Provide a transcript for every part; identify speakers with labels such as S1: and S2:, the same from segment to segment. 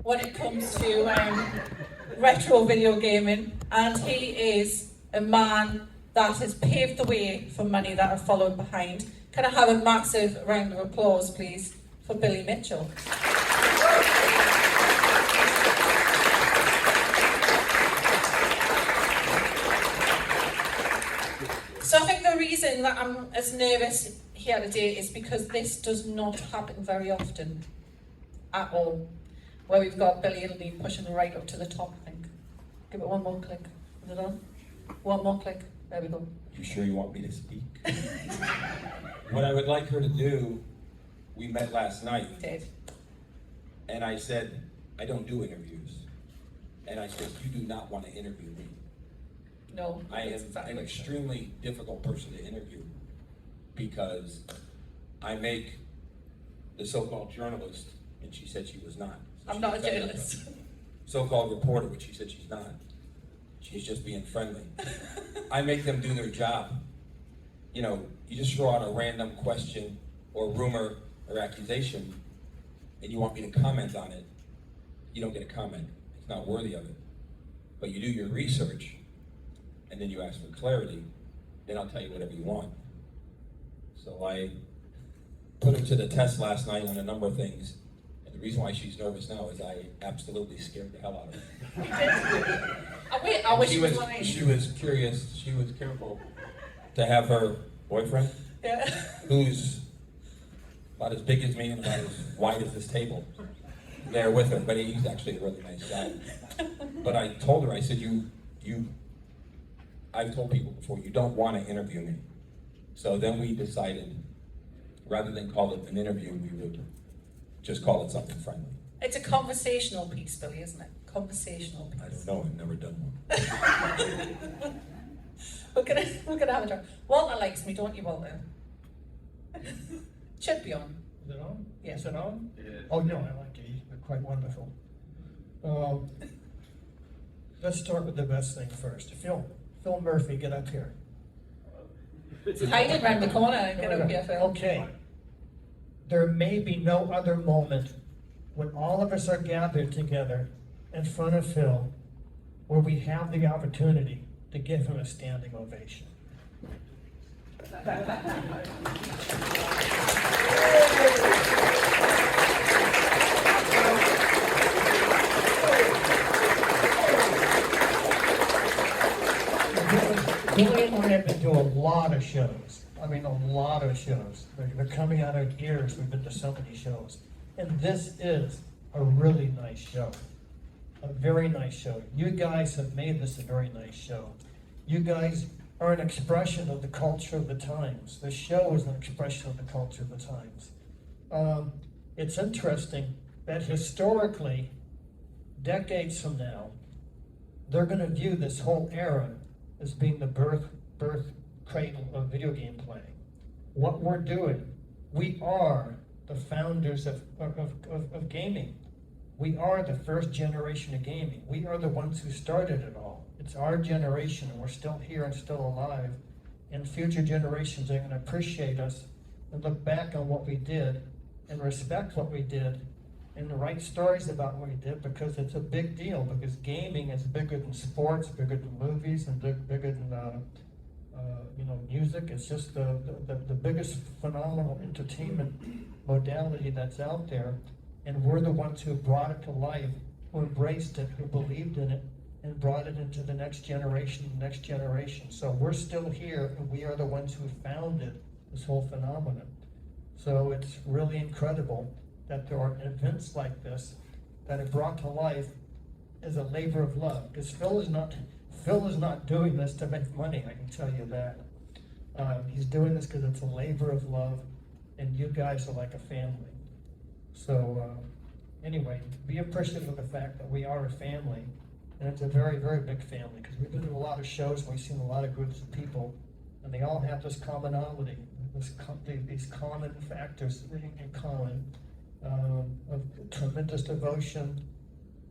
S1: when it comes to retro video gaming, and he is a man that has paved the way for many that have followed behind. Can I have a massive round of applause, please, for Billy Mitchell? So I think the reason that I'm as nervous here today is because this does not happen very often at all, where we've got Billy and Lee pushing right up to the top, I think. Give it one more click. Is it on? One more click. There we go.
S2: You sure you want me to speak? What I would like her to do, we met last night.
S1: We did.
S2: And I said, I don't do interviews. And I said, you do not want to interview me.
S1: No.
S2: I am an extremely difficult person to interview because I make the so-called journalist, and she said she was not. So
S1: I'm not a journalist.
S2: So-called reporter, which she said she's not. She's just being friendly. I make them do their job. You know, you just throw out a random question or rumor or accusation, and you want me to comment on it, you don't get a comment. It's not worthy of it. But you do your research, and then you ask for clarity, then I'll tell you whatever you want. So I put her to the test last night on a number of things, and the reason why she's nervous now is I absolutely scared the hell out of her.
S1: I wish
S2: she was curious, she was careful to have her boyfriend, who's about as big as me and about as wide as this table, there with her, but he's actually a really nice guy. But I told her, I said, I've told people before, you don't want to interview me. So then we decided, rather than call it an interview, we would just call it something friendly.
S1: It's a conversational piece, Billy, isn't it? Conversational piece.
S2: I don't know, I've never done one.
S1: We're gonna have a try. Walter likes me, don't you, Walter? Should be on.
S3: Is it on?
S1: Yeah.
S3: Is it on?
S4: It is.
S3: Oh, no, I like it. You're quite wonderful. Let's start with the best thing first. Phil Murphy, get up here.
S1: Hiding around the corner. Get up here, Phil.
S3: Okay. There may be no other moment when all of us are gathered together in front of Phil where we have the opportunity to give him a standing ovation. Billy and I have been to a lot of shows. I mean, a lot of shows. They're coming out of years. We've been to so many shows. And this is a really nice show. A very nice show. You guys have made this a very nice show. You guys are an expression of the culture of the times. The show is an expression of the culture of the times. It's interesting that historically, decades from now, they're going to view this whole era as being the birth cradle of video game playing. What we're doing, we are the founders of gaming. We are the first generation of gaming. We are the ones who started it all. It's our generation, and we're still here and still alive. And future generations are going to appreciate us and look back on what we did and respect what we did and write stories about what we did, because it's a big deal, because gaming is bigger than sports, bigger than movies, and bigger than music. It's just the biggest phenomenal entertainment modality that's out there, and we're the ones who brought it to life, who embraced it, who believed in it, and brought it into the next generation. So we're still here, and we are the ones who founded this whole phenomenon. So it's really incredible that there are events like this that are brought to life as a labor of love. Because Phil is not doing this to make money, I can tell you that. He's doing this because it's a labor of love, and you guys are like a family. So anyway, be appreciative of the fact that we are a family, and it's a very, very big family, because we've been to a lot of shows and we've seen a lot of groups of people, and they all have this commonality, these common factors in common, of tremendous devotion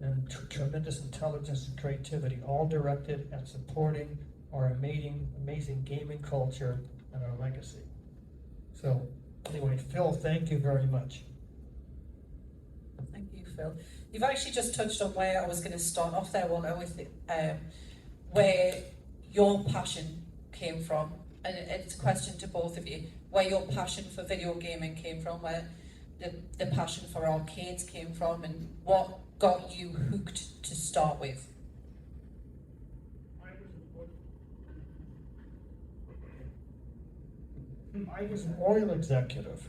S3: and tremendous intelligence and creativity, all directed at supporting our amazing gaming culture and our legacy. So anyway, Phil, thank you very much.
S1: Thank you, Phil. You've actually just touched on where I was going to start off there, Walter, with where your passion came from. And it's a question to both of you, where your passion for video gaming came from, where the passion for arcades came from, and what got you hooked to start with.
S3: I was an oil executive.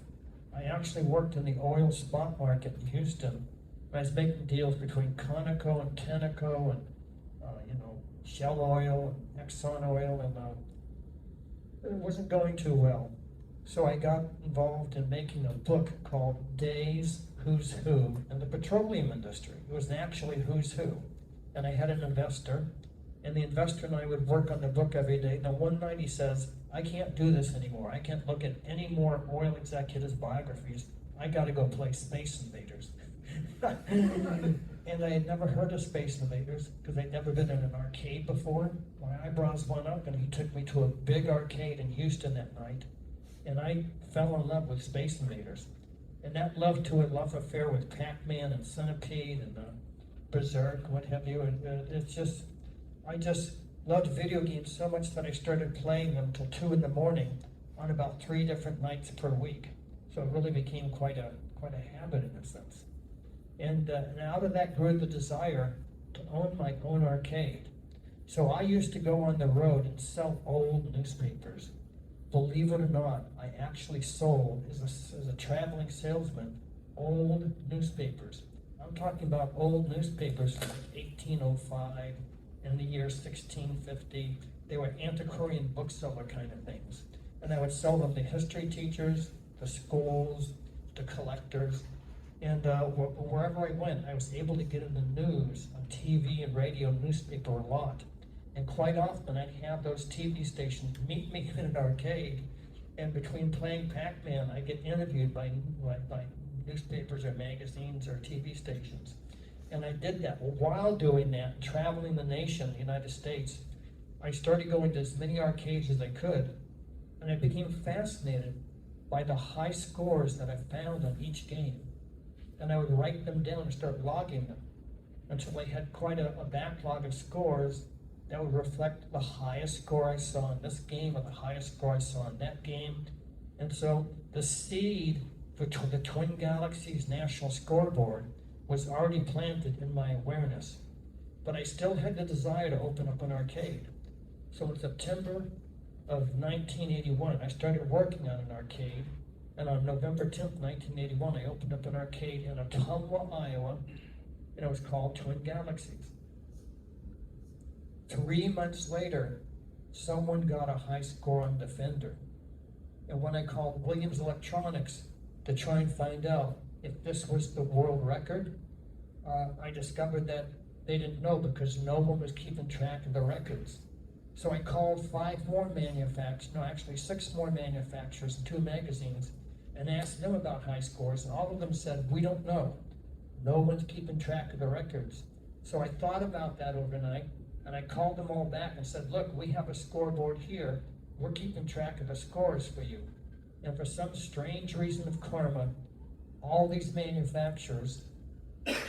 S3: I actually worked in the oil spot market in Houston. I was making deals between Conoco and Tenneco and, Shell Oil and Exxon Oil, and it wasn't going too well. So I got involved in making a book called Days Who's Who in the petroleum industry. It was actually Who's Who. And I had an investor, and the investor and I would work on the book every day. Now one night he says, I can't do this anymore. I can't look at any more oil executives' biographies. I gotta go play Space Invaders. And I had never heard of Space Invaders because I'd never been in an arcade before. My eyebrows went up and he took me to a big arcade in Houston that night. And I fell in love with Space Invaders. And that love to a love affair with Pac-Man and Centipede and Berserk, what have you. And I just loved video games so much that I started playing them till 2 in the morning on about 3 different nights per week. So it really became quite a habit in a sense. And out of that grew the desire to own my own arcade. So I used to go on the road and sell old newspapers. Believe it or not, I actually sold, as a traveling salesman, old newspapers. I'm talking about old newspapers from 1805 and the year 1650. They were antiquarian bookseller kind of things. And I would sell them to history teachers, to schools, to collectors. And wherever I went, I was able to get in the news on TV and radio, newspaper a lot. And quite often I'd have those TV stations meet me in an arcade, and between playing Pac-Man, I'd get interviewed by newspapers or magazines or TV stations. And I did that. Well, while doing that, traveling the nation, the United States, I started going to as many arcades as I could, and I became fascinated by the high scores that I found on each game. And I would write them down and start logging them until I had quite a backlog of scores that would reflect the highest score I saw in this game or the highest score I saw in that game. And so the seed for the Twin Galaxies National Scoreboard was already planted in my awareness. But I still had the desire to open up an arcade. So in September of 1981, I started working on an arcade. And on November 10th, 1981, I opened up an arcade in Ottumwa, Iowa, and it was called Twin Galaxies. 3 months later, someone got a high score on Defender. And when I called Williams Electronics to try and find out if this was the world record, I discovered that they didn't know because no one was keeping track of the records. So I called 6 more manufacturers and 2 magazines and asked them about high scores, and all of them said, we don't know. No one's keeping track of the records. So I thought about that overnight, and I called them all back and said, look, we have a scoreboard here. We're keeping track of the scores for you. And for some strange reason of karma, all these manufacturers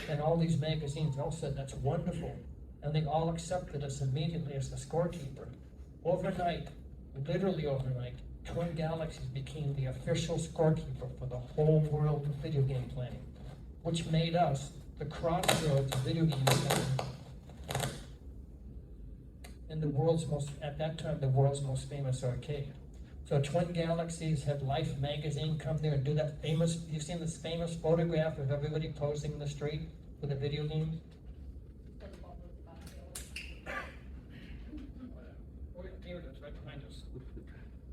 S3: and all these magazines all said, that's wonderful. And they all accepted us immediately as the scorekeeper. Overnight, literally overnight, Twin Galaxies became the official scorekeeper for the whole world of video game playing, which made us the crossroads of video game playing and at that time, the world's most famous arcade. So Twin Galaxies had Life magazine come there and do that famous, you've seen this famous photograph of everybody posing in the street with a video game? Here it is, right behind us.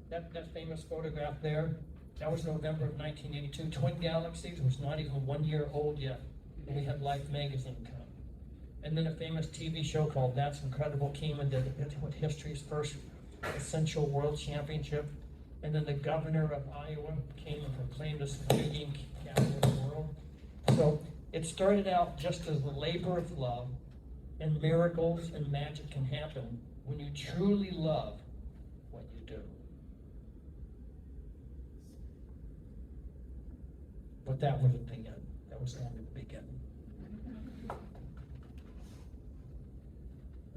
S3: That famous photograph there, that was November of 1982. Twin Galaxies was not even 1 year old yet, and we had Life magazine come. And then a famous TV show called That's Incredible came and did history's first Essential World Championship. And then the governor of Iowa came and proclaimed us the video game capital of the world. So it started out just as a labor of love, and miracles and magic can happen when you truly love what you do. But that wasn't the end. That was only the beginning.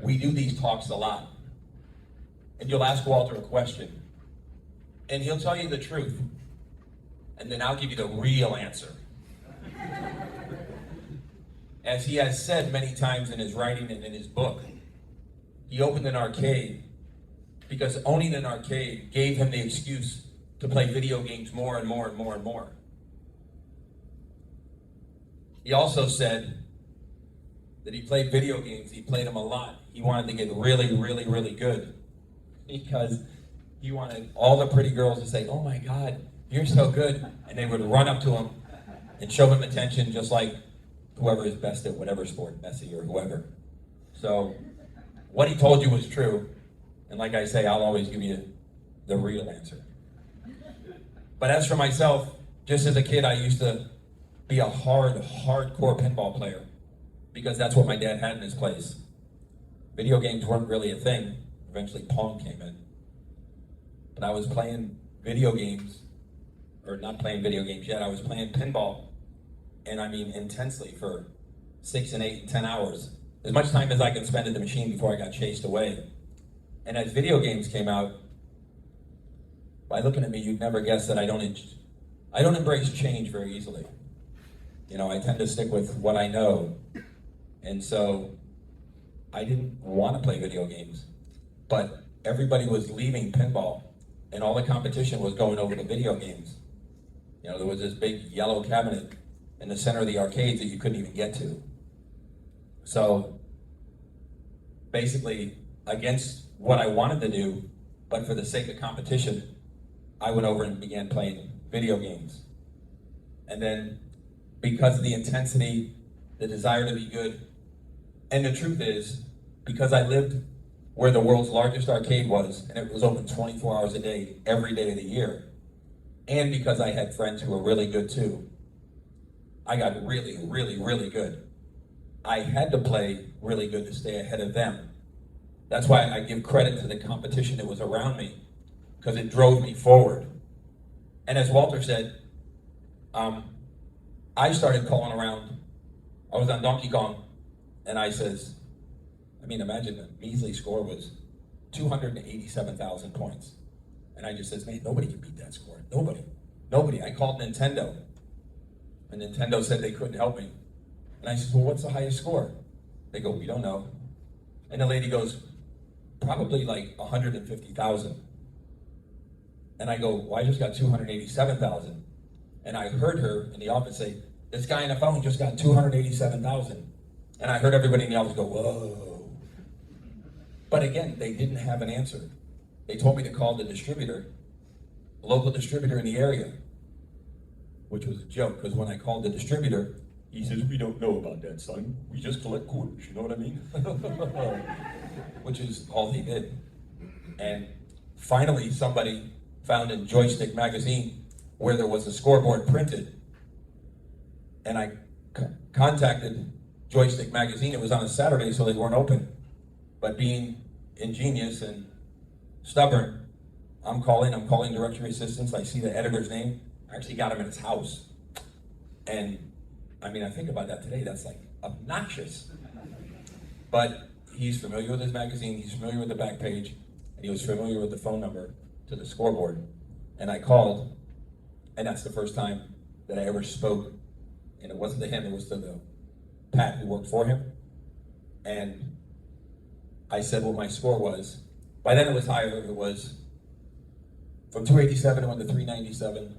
S2: we do these talks a lot. And you'll ask Walter a question, and he'll tell you the truth. And then I'll give you the real answer. As he has said many times in his writing and in his book, he opened an arcade because owning an arcade gave him the excuse to play video games more and more and more and more. He also said that he played video games, he played them a lot. He wanted to get really, really, really good because he wanted all the pretty girls to say, "Oh my God, you're so good." And they would run up to him and show him attention, just like whoever is best at whatever sport, Messi or whoever. So what he told you was true. And like I say, I'll always give you the real answer. But as for myself, just as a kid, I used to be a hardcore pinball player because that's what my dad had in his place. Video games weren't really a thing. Eventually Pong came in. But I was playing video games, or not playing video games yet, I was playing pinball, and I mean intensely for 6 and 8 and 10 hours. As much time as I could spend at the machine before I got chased away. And as video games came out, by looking at me, you'd never guess that I don't embrace change very easily. You know, I tend to stick with what I know. And so I didn't want to play video games, but everybody was leaving pinball and all the competition was going over to video games. You know, there was this big yellow cabinet in the center of the arcades that you couldn't even get to. So basically, against what I wanted to do, but for the sake of competition, I went over and began playing video games. And then because of the intensity, the desire to be good, and the truth is, because I lived where the world's largest arcade was, and it was open 24 hours a day, every day of the year, and because I had friends who were really good too, I got really, really, really good. I had to play really good to stay ahead of them. That's why I give credit to the competition that was around me, because it drove me forward. And as Walter said, I started calling around. I was on Donkey Kong, and I says, I mean, imagine the measly score was 287,000 points. And I just says, man, nobody can beat that score. Nobody. I called Nintendo, and Nintendo said they couldn't help me. And I said, well, what's the highest score? They go, we don't know. And the lady goes, probably like 150,000. And I go, well, I just got 287,000. And I heard her in the office say, this guy on the phone just got 287,000. And I heard everybody in the office go, whoa. But again, they didn't have an answer. They told me to call the distributor, a local distributor in the area, which was a joke, because when I called the distributor, he says, we don't know about that, son. We just collect quarters, you know what I mean? Which is all he did. And finally, somebody found in Joystick magazine where there was a scoreboard printed. And I contacted Joystick magazine. It was on a Saturday, so they weren't open. But being ingenious and stubborn, I'm calling directory assistance. I see the editor's name. I actually got him in his house. And I mean, I think about that today, that's like obnoxious. But he's familiar with his magazine, he's familiar with the back page, and he was familiar with the phone number to the scoreboard. And I called, and that's the first time that I ever spoke. And it wasn't to him, it was to the Pat who worked for him. And I said what my score was. By then it was higher. It was from 287 it went to 397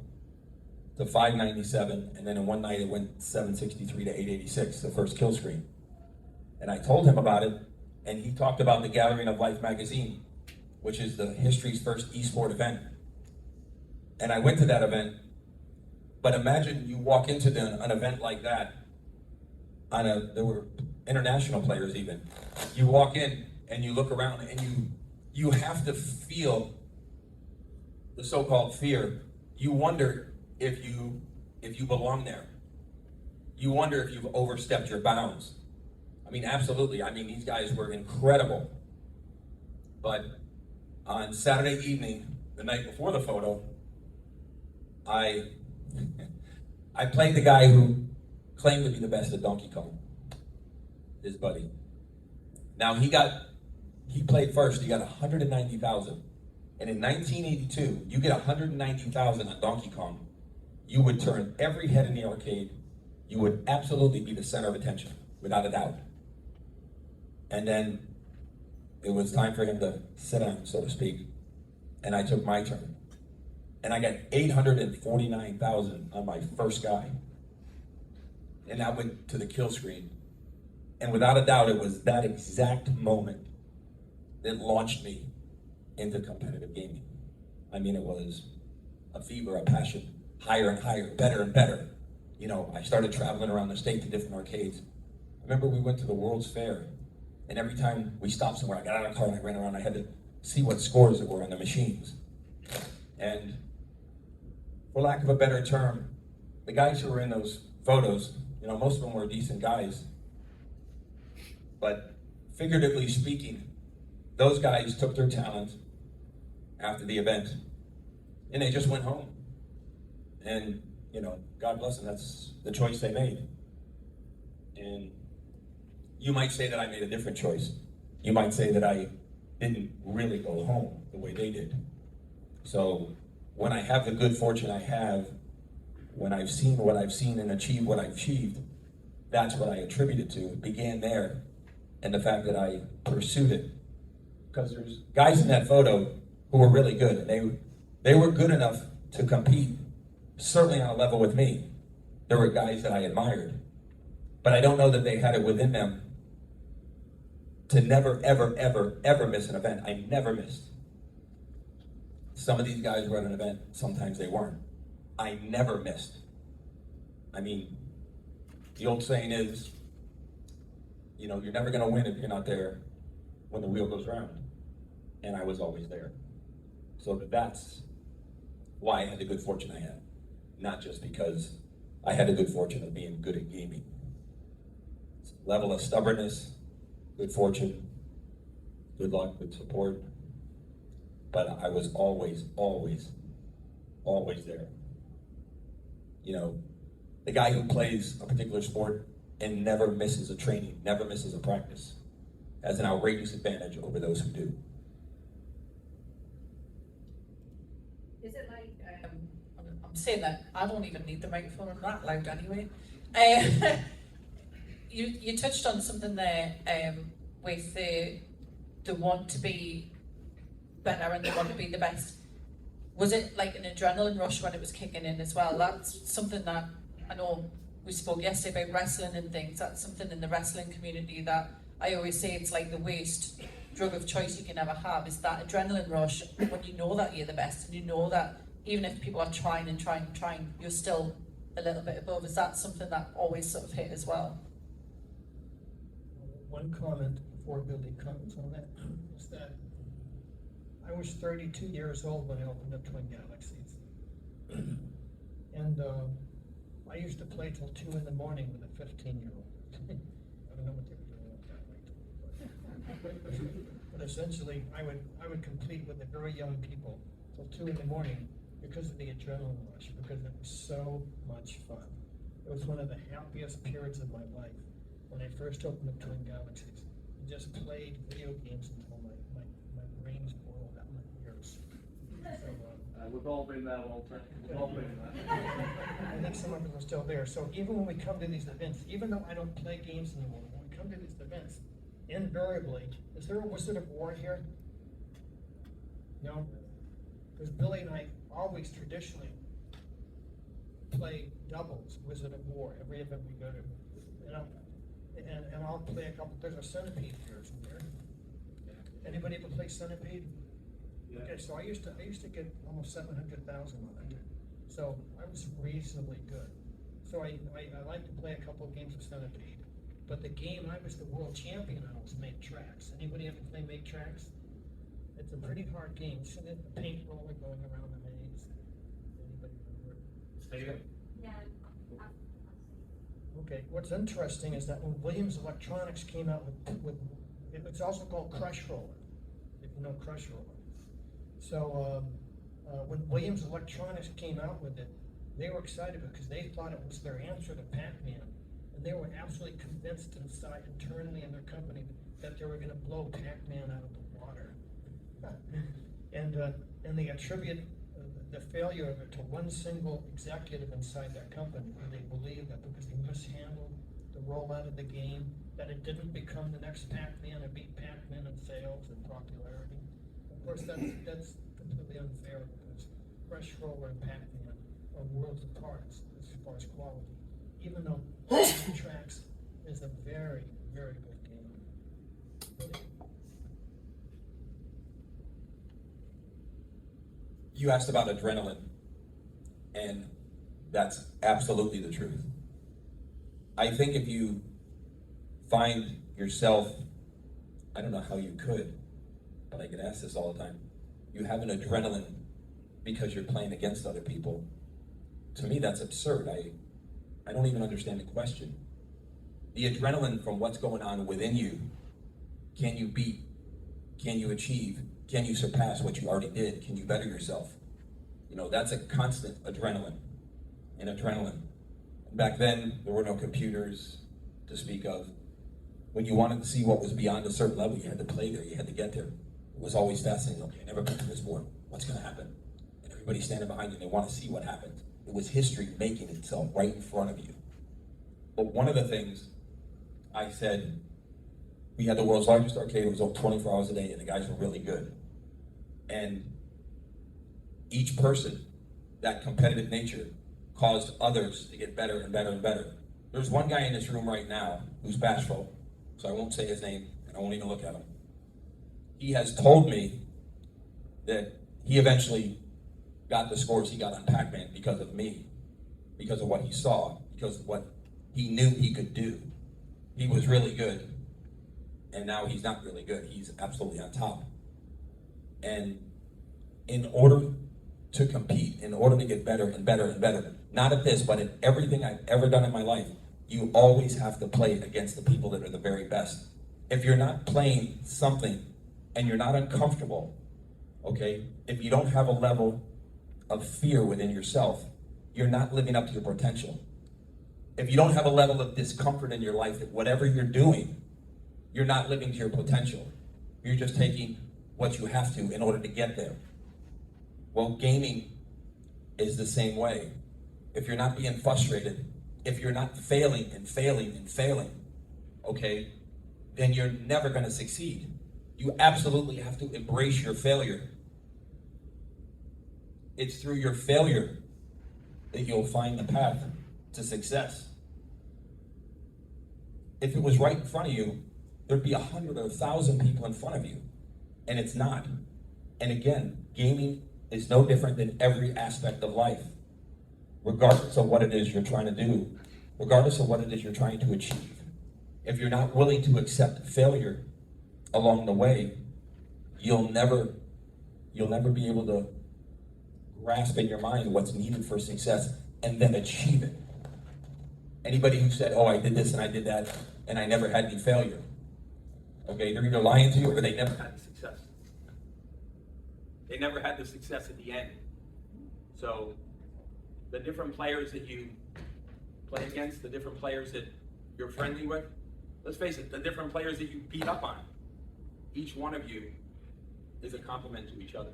S2: to 597, and then in one night it went 763 to 886, the first kill screen. And I told him about it, and he talked about the Gathering of Life magazine, which is the history's first esport event. And I went to that event, but imagine you walk into an event like that, there were international players even. You walk in and you look around and you have to feel the so-called fear. You wonder if you belong there. You wonder if you've overstepped your bounds. I mean, absolutely. I mean, these guys were incredible. But on Saturday evening, the night before the photo, I played the guy who claimed to be the best at Donkey Kong, his buddy. Now, he got he played first, he got 190,000. And in 1982, you get 190,000 on Donkey Kong, you would turn every head in the arcade. You would absolutely be the center of attention, without a doubt. And then it was time for him to sit down, so to speak. And I took my turn. And I got 849,000 on my first guy. And I went to the kill screen. And without a doubt, it was that exact moment that launched me into competitive gaming. I mean, it was a fever, a passion, higher and higher, better and better. You know, I started traveling around the state to different arcades. I remember we went to the World's Fair, and every time we stopped somewhere, I got out of the car and I ran around. I had to see what scores there were on the machines. And for lack of a better term, the guys who were in those photos, you know, most of them were decent guys. But figuratively speaking, those guys took their talent after the event and they just went home. And, you know, God bless them, that's the choice they made. And you might say that I made a different choice. You might say that I didn't really go home the way they did. So when I have the good fortune I have, when I've seen what I've seen and achieved what I've achieved, that's what I attribute it to. It began there, and the fact that I pursued it. Because there's guys in that photo who were really good, and they were good enough to compete, certainly on a level with me. There were guys that I admired, but I don't know that they had it within them to never, ever, ever, ever miss an event. I never missed. Some of these guys were at an event, sometimes they weren't. I never missed. I mean, the old saying is, you know, you're never gonna win if you're not there when the wheel goes round. And I was always there. So that's why I had the good fortune I had. Not just because I had the good fortune of being good at gaming. It's a level of stubbornness, good fortune, good luck, good support. But I was always, always, always there. You know, the guy who plays a particular sport and never misses a training, never misses a practice, has an outrageous advantage over those who do.
S1: Is it like, I'm saying that, I don't even need the microphone, I'm that loud anyway. You touched on something there with the want to be better and the want to be the best. Was it like an adrenaline rush when it was kicking in as well? That's something that, I know we spoke yesterday about wrestling and things, that's something in the wrestling community that I always say it's like the worst drug of choice you can ever have, is that adrenaline rush when you know that you're the best and you know that even if people are trying and trying and trying, you're still a little bit above. Is that something that always sort of hit as well?
S3: One comment before Billy comments on that is that I was 32 years old when I opened up Twin Galaxies. And I used to play till 2 in the morning with a 15-year-old. I don't know what they were doing at that night. But essentially, I would compete with the very young people till 2 in the morning because of the adrenaline rush, because it was so much fun. It was one of the happiest periods of my life when I first opened up Twin Galaxies. I just played video games until my brains boiled out my ears. So,
S4: we've all been there, Walter. We've all been there.
S3: I think some of us are still there. So even when we come to these events, even though I don't play games anymore, when we come to these events, invariably, is there a Wizard of War here? No? Because Billy and I always traditionally play doubles Wizard of War every event we go to. And I'll play a couple. There's a Centipede here, isn't there? Anybody ever play Centipede?
S4: Yeah.
S3: Okay, so I used to get almost 700,000 on it. So I was reasonably good. So I like to play a couple of games of Centipede. But the game I was the world champion on was Make Tracks. Anybody ever play Make Tracks? It's a pretty hard game. Isn't it the paint roller going around the maze? Anybody remember it?
S4: Stephen?
S5: Yeah.
S3: Okay, what's interesting is that when Williams Electronics came out with it's also called Crush Roller, if you know Crush Roller. So when Williams Electronics came out with it, they were excited because they thought it was their answer to Pac-Man. And they were absolutely convinced inside, internally in their company, that they were gonna blow Pac-Man out of the water. And they attribute the failure of it to one single executive inside that company, where they believe that because they mishandled the rollout of the game, that it didn't become the next Pac-Man, it beat Pac-Man in sales and popularity. Of course, that's completely unfair, because Fresh Roller and Pac-Man are worlds apart as far as quality. Even though Tracks is a very, very good game.
S2: You asked about adrenaline, and that's absolutely the truth. I think if you find yourself, I don't know how you could, but I get asked this all the time, you have an adrenaline because you're playing against other people. To me, that's absurd. I don't even understand the question. The adrenaline from what's going on within you, can you beat? Can you achieve? Can you surpass what you already did? Can you better yourself? You know, that's a constant adrenaline. Back then, there were no computers to speak of. When you wanted to see what was beyond a certain level, you had to play there, you had to get there. It was always fascinating. Okay, I never been to this board. What's gonna happen? And everybody's standing behind you, and they want to see what happened. It was history making itself right in front of you. But one of the things I said, we had the world's largest arcade. It was open 24 hours a day, and the guys were really good. And each person, that competitive nature, caused others to get better and better and better. There's one guy in this room right now who's bashful, so I won't say his name, and I won't even look at him. He has told me that he eventually got the scores he got on Pac-Man because of me, because of what he saw, because of what he knew he could do. He was really good, and now he's not really good. He's absolutely on top. And in order to compete, in order to get better and better and better, not at this, but at everything I've ever done in my life, you always have to play against the people that are the very best. If you're not playing something and you're not uncomfortable, okay, if you don't have a level of fear within yourself, you're not living up to your potential. If you don't have a level of discomfort in your life that whatever you're doing, you're not living to your potential. You're just taking what you have to in order to get there. Well, gaming is the same way. If you're not being frustrated, if you're not failing and failing and failing, okay, then you're never going to succeed. You absolutely have to embrace your failure. It's through your failure that you'll find the path to success. If it was right in front of you, there'd be 100 or 1,000 people in front of you, and it's not. And again, gaming is no different than every aspect of life. Regardless of what it is you're trying to do, regardless of what it is you're trying to achieve, if you're not willing to accept failure along the way, you'll never be able to grasp in your mind what's needed for success and then achieve it. Anybody who said, oh, I did this and I did that and I never had any failure, okay, they're either lying to you or they never had the success. They never had the success at the end. So the different players that you play against, the different players that you're friendly with, let's face it, the different players that you beat up on, each one of you is a compliment to each other.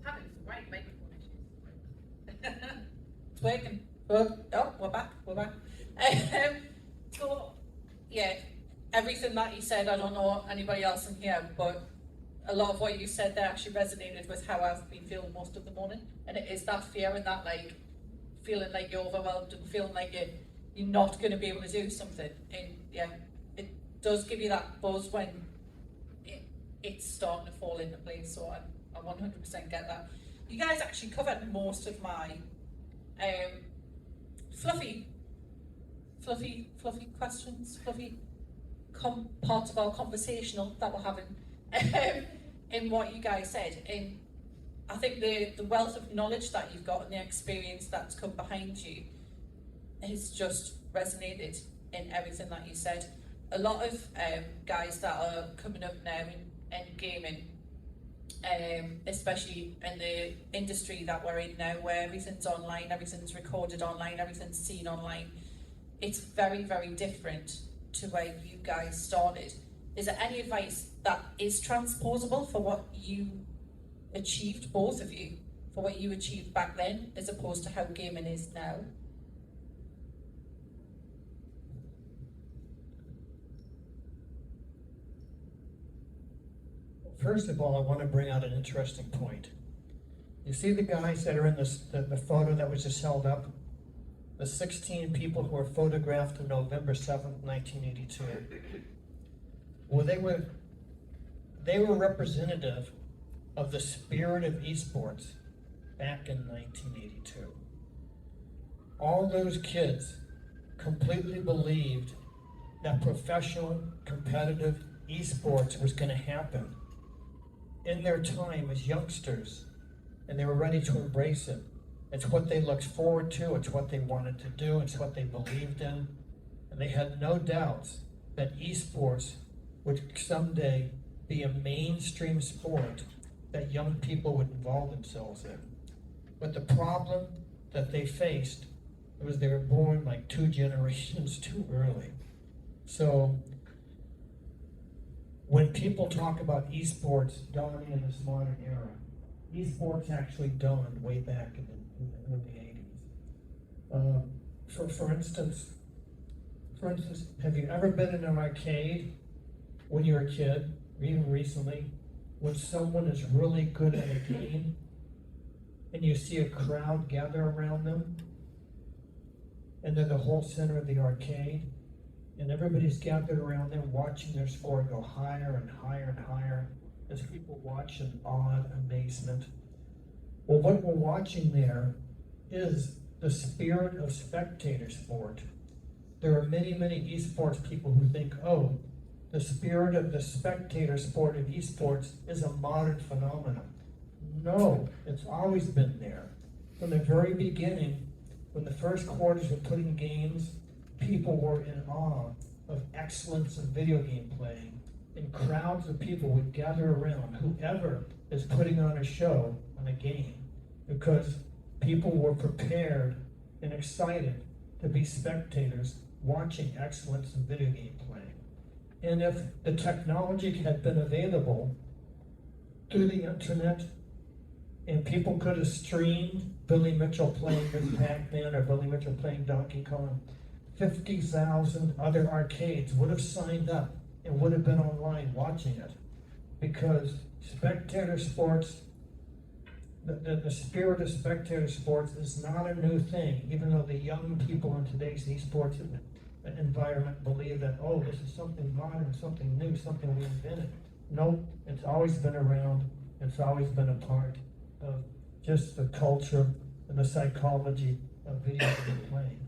S1: Having some great microphone issues. It's working. Oh, we're back. So, yeah, everything that you said, I don't know anybody else in here, but a lot of what you said there actually resonated with how I've been feeling most of the morning. And it is that fear and that, like, feeling like you're overwhelmed and feeling like you're not going to be able to do something. And yeah, it does give you that buzz when it's starting to fall into place. So I 100% get that. You guys actually covered most of my fluffy questions, parts of our conversational that we're having in what you guys said. And I think the wealth of knowledge that you've got and the experience that's come behind you has just resonated in everything that you said. A lot of guys that are coming up now in gaming, especially in the industry that we're in now, where everything's online, everything's recorded online, everything's seen online, it's very, very different to where you guys started, is there any advice that is transposable for what you achieved, both of you, for what you achieved back then as opposed to how gaming is now?
S3: First of all, I want to bring out an interesting point. You see the guys that are in the photo that was just held up? The 16 people who were photographed on November 7th, 1982. Well, they were representative of the spirit of esports back in 1982. All those kids completely believed that professional, competitive esports was going to happen in their time as youngsters, and they were ready to embrace it. It's what they looked forward to, it's what they wanted to do, it's what they believed in, and they had no doubts that esports would someday be a mainstream sport that young people would involve themselves in. But the problem that they faced was they were born like 2 generations too early. So when people talk about esports dawning in this modern era, esports actually dawned way back in the early 80s. For instance, have you ever been in an arcade when you were a kid, or even recently, when someone is really good at a game and you see a crowd gather around them and they're the whole center of the arcade and everybody's gathered around them watching their score go higher and higher and higher as people watch in awed amazement? Well, what we're watching there is the spirit of spectator sport. There are many, many esports people who think, oh, the spirit of the spectator sport of esports is a modern phenomenon. No, it's always been there. From the very beginning, when the first quarters were put in games, people were in awe of excellence in video game playing, and crowds of people would gather around whoever is putting on a show on a game, because people were prepared and excited to be spectators watching excellence in video game playing. And if the technology had been available through the internet, and people could have streamed Billy Mitchell playing Miss Pac-Man or Billy Mitchell playing Donkey Kong, 50,000 other arcades would have signed up and would have been online watching it. Because spectator sports, the spirit of spectator sports is not a new thing, even though the young people in today's esports environment believe that, oh, this is something modern, something new, something we invented. Nope, it's always been around, it's always been a part of just the culture and the psychology of video game playing.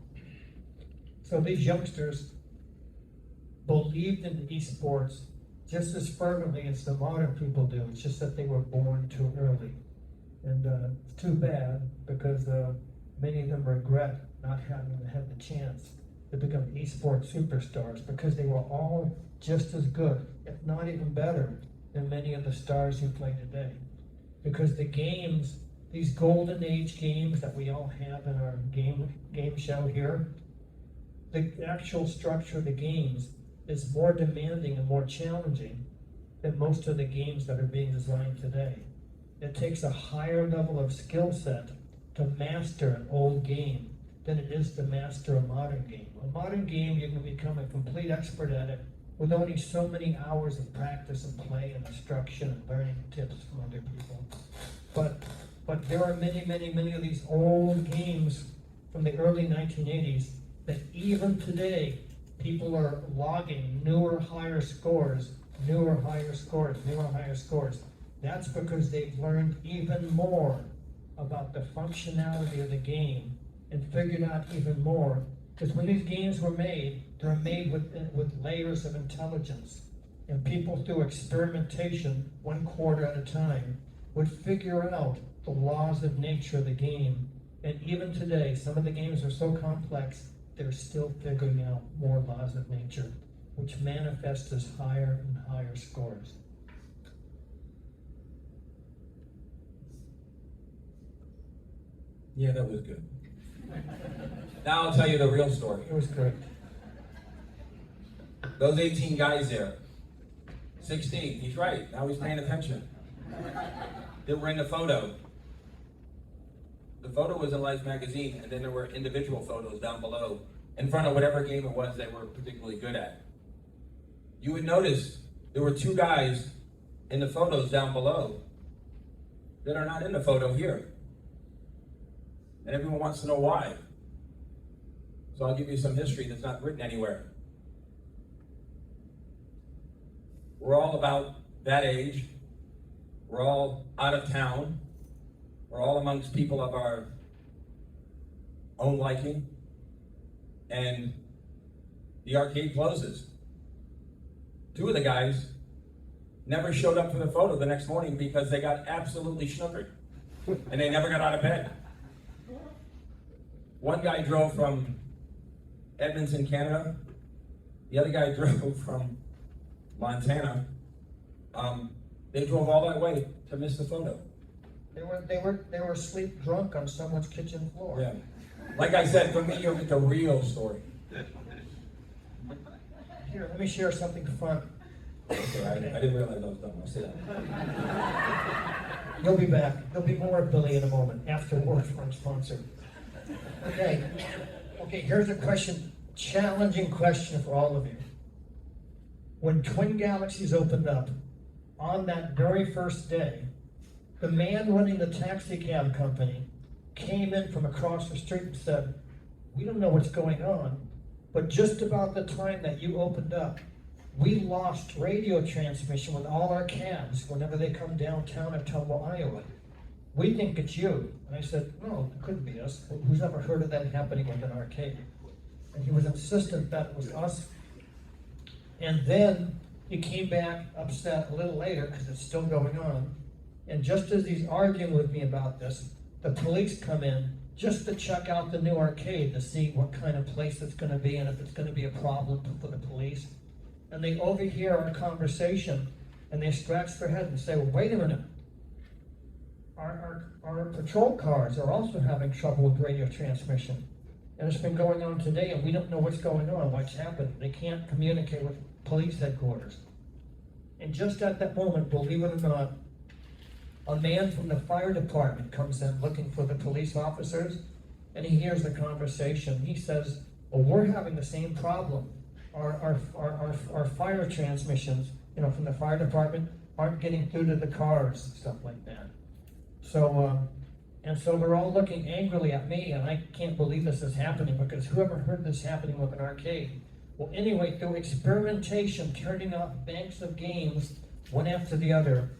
S3: So these youngsters believed in esports just as fervently as the modern people do. It's just that they were born too early. And it's too bad, because many of them regret not having had the chance to become esports superstars, because they were all just as good, if not even better, than many of the stars who play today. Because the games, these golden age games that we all have in our game show here, the actual structure of the games is more demanding and more challenging than most of the games that are being designed today. It takes a higher level of skill set to master an old game than it is to master a modern game. A modern game, you can become a complete expert at it with only so many hours of practice and play and instruction and learning tips from other people. But there are many, many, many of these old games from the early 1980s that even today, people are logging newer, higher scores, newer, higher scores, newer, higher scores. That's because they've learned even more about the functionality of the game and figured out even more. Because when these games were made, they were made with layers of intelligence. And people, through experimentation, 1 quarter at a time, would figure out the laws of nature of the game. And even today, some of the games are so complex, they're still figuring out more laws of nature, which manifest as higher and higher scores.
S2: Yeah, that was good. Now I'll tell you the real story.
S3: It was great.
S2: Those 18 guys there, 16, he's right, now he's paying attention. They were in the photo. The photo was in Life magazine, and then there were individual photos down below, in front of whatever game it was they were particularly good at. You would notice there were 2 guys in the photos down below that are not in the photo here. And everyone wants to know why. So I'll give you some history that's not written anywhere. We're all about that age. We're all out of town. We're all amongst people of our own liking. And the arcade closes. 2 of the guys never showed up for the photo the next morning because they got absolutely snookered. And they never got out of bed. One guy drove from Edmonton, Canada. The other guy drove from Montana. They drove all that way to miss the photo.
S3: They were asleep drunk on someone's kitchen floor.
S2: Yeah. Like I said, for me, you'll get the real story.
S3: Here, let me share something fun.
S2: Okay, I didn't realize I was done. I'll sit down.
S3: You'll be back. There'll be more of Billy in a moment after word from our sponsor. Okay, here's a question, challenging question for all of you. When Twin Galaxies opened up, on that very first day, the man running the taxi cab company came in from across the street and said, "We don't know what's going on, but just about the time that you opened up, we lost radio transmission with all our cabs whenever they come downtown to Tumble, Iowa. We think it's you." And I said, "No, it couldn't be us. Who's ever heard of that happening with an arcade?" And he was insistent that it was us. And then he came back upset a little later because it's still going on. And just as he's arguing with me about this, the police come in just to check out the new arcade to see what kind of place it's going to be and if it's going to be a problem for the police. And they overhear our conversation and they scratch their head and say, "Well, wait a minute. Our patrol cars are also having trouble with radio transmission. And it's been going on today and we don't know what's going on, what's happened. They can't communicate with police headquarters." And just at that moment, believe it or not, a man from the fire department comes in looking for the police officers, and he hears the conversation. He says, "Well, we're having the same problem. Our fire transmissions, from the fire department aren't getting through to the cars," and stuff like that. So they're all looking angrily at me, and I can't believe this is happening because whoever heard this happening with an arcade? Well, anyway, through experimentation, turning off banks of games, one after the other,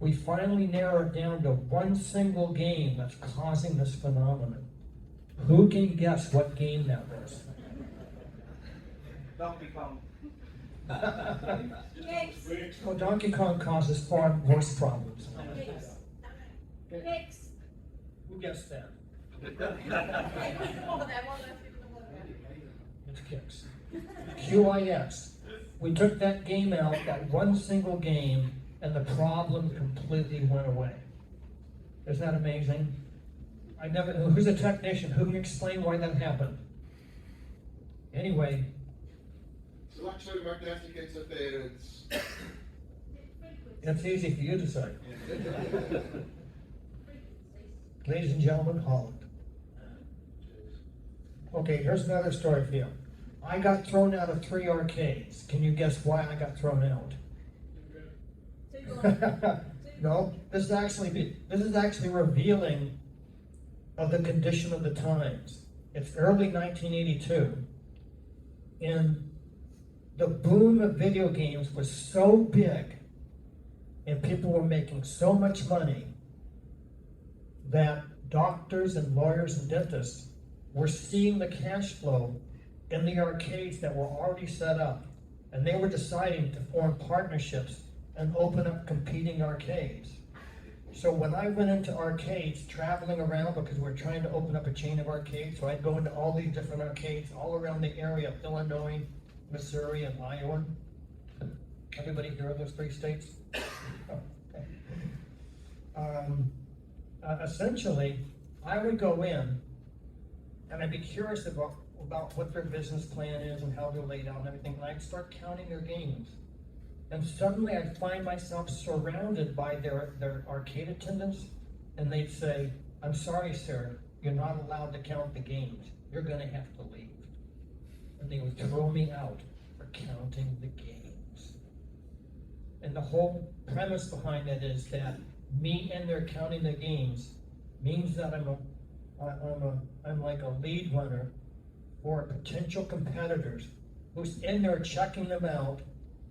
S3: we finally narrowed it down to one single game that's causing this phenomenon. Who can guess what game that was?
S4: Donkey Kong.
S3: Well, Donkey Kong causes far worse problems.
S5: Kicks.
S3: Who guessed that? It's Kicks. QIS. We took that game out, that one single game, and the problem completely went away. Isn't that amazing? Who's a technician? Who can explain why that happened? Anyway.
S6: So actually, Mark Nancy gets up there,
S3: It's easy for you to say. Ladies and gentlemen, Holland. Okay, here's another story for you. I got thrown out of 3 arcades. Can you guess why I got thrown out? No, this is actually revealing of the condition of the times. It's early 1982, and the boom of video games was so big, and people were making so much money that doctors and lawyers and dentists were seeing the cash flow in the arcades that were already set up, and they were deciding to form partnerships and open up competing arcades. So when I went into arcades, traveling around because we're trying to open up a chain of arcades, so I'd go into all these different arcades all around the area of Illinois, Missouri, and Iowa. Everybody hear of those 3 states? Oh, okay. Essentially, I would go in and I'd be curious about about what their business plan is and how they're laid out and everything, and I'd start counting their games. And suddenly I'd find myself surrounded by their arcade attendants, and they'd say, "I'm sorry, sir, you're not allowed to count the games. You're gonna have to leave." And they would throw me out for counting the games. And the whole premise behind it is that me and their counting the games means that I'm like a lead runner for potential competitors who's in there checking them out,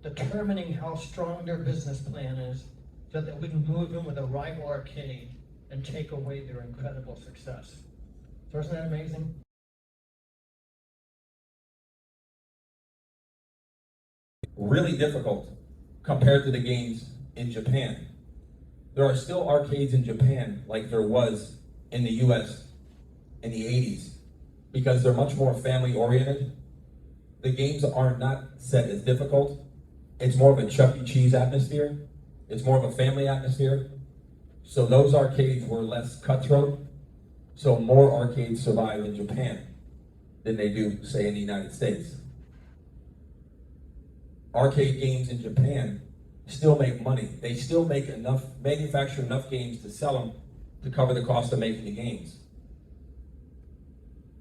S3: determining how strong their business plan is, so that we can move in with a rival arcade and take away their incredible success. So isn't that amazing?
S2: Really difficult compared to the games in Japan. There are still arcades in Japan like there was in the US in the 80s because they're much more family oriented. The games are not set as difficult. It's more of a Chuck E. Cheese atmosphere. It's more of a family atmosphere. So those arcades were less cutthroat. So more arcades survive in Japan than they do, say, in the United States. Arcade games in Japan still make money. They still make enough, manufacture enough games to sell them to cover the cost of making the games.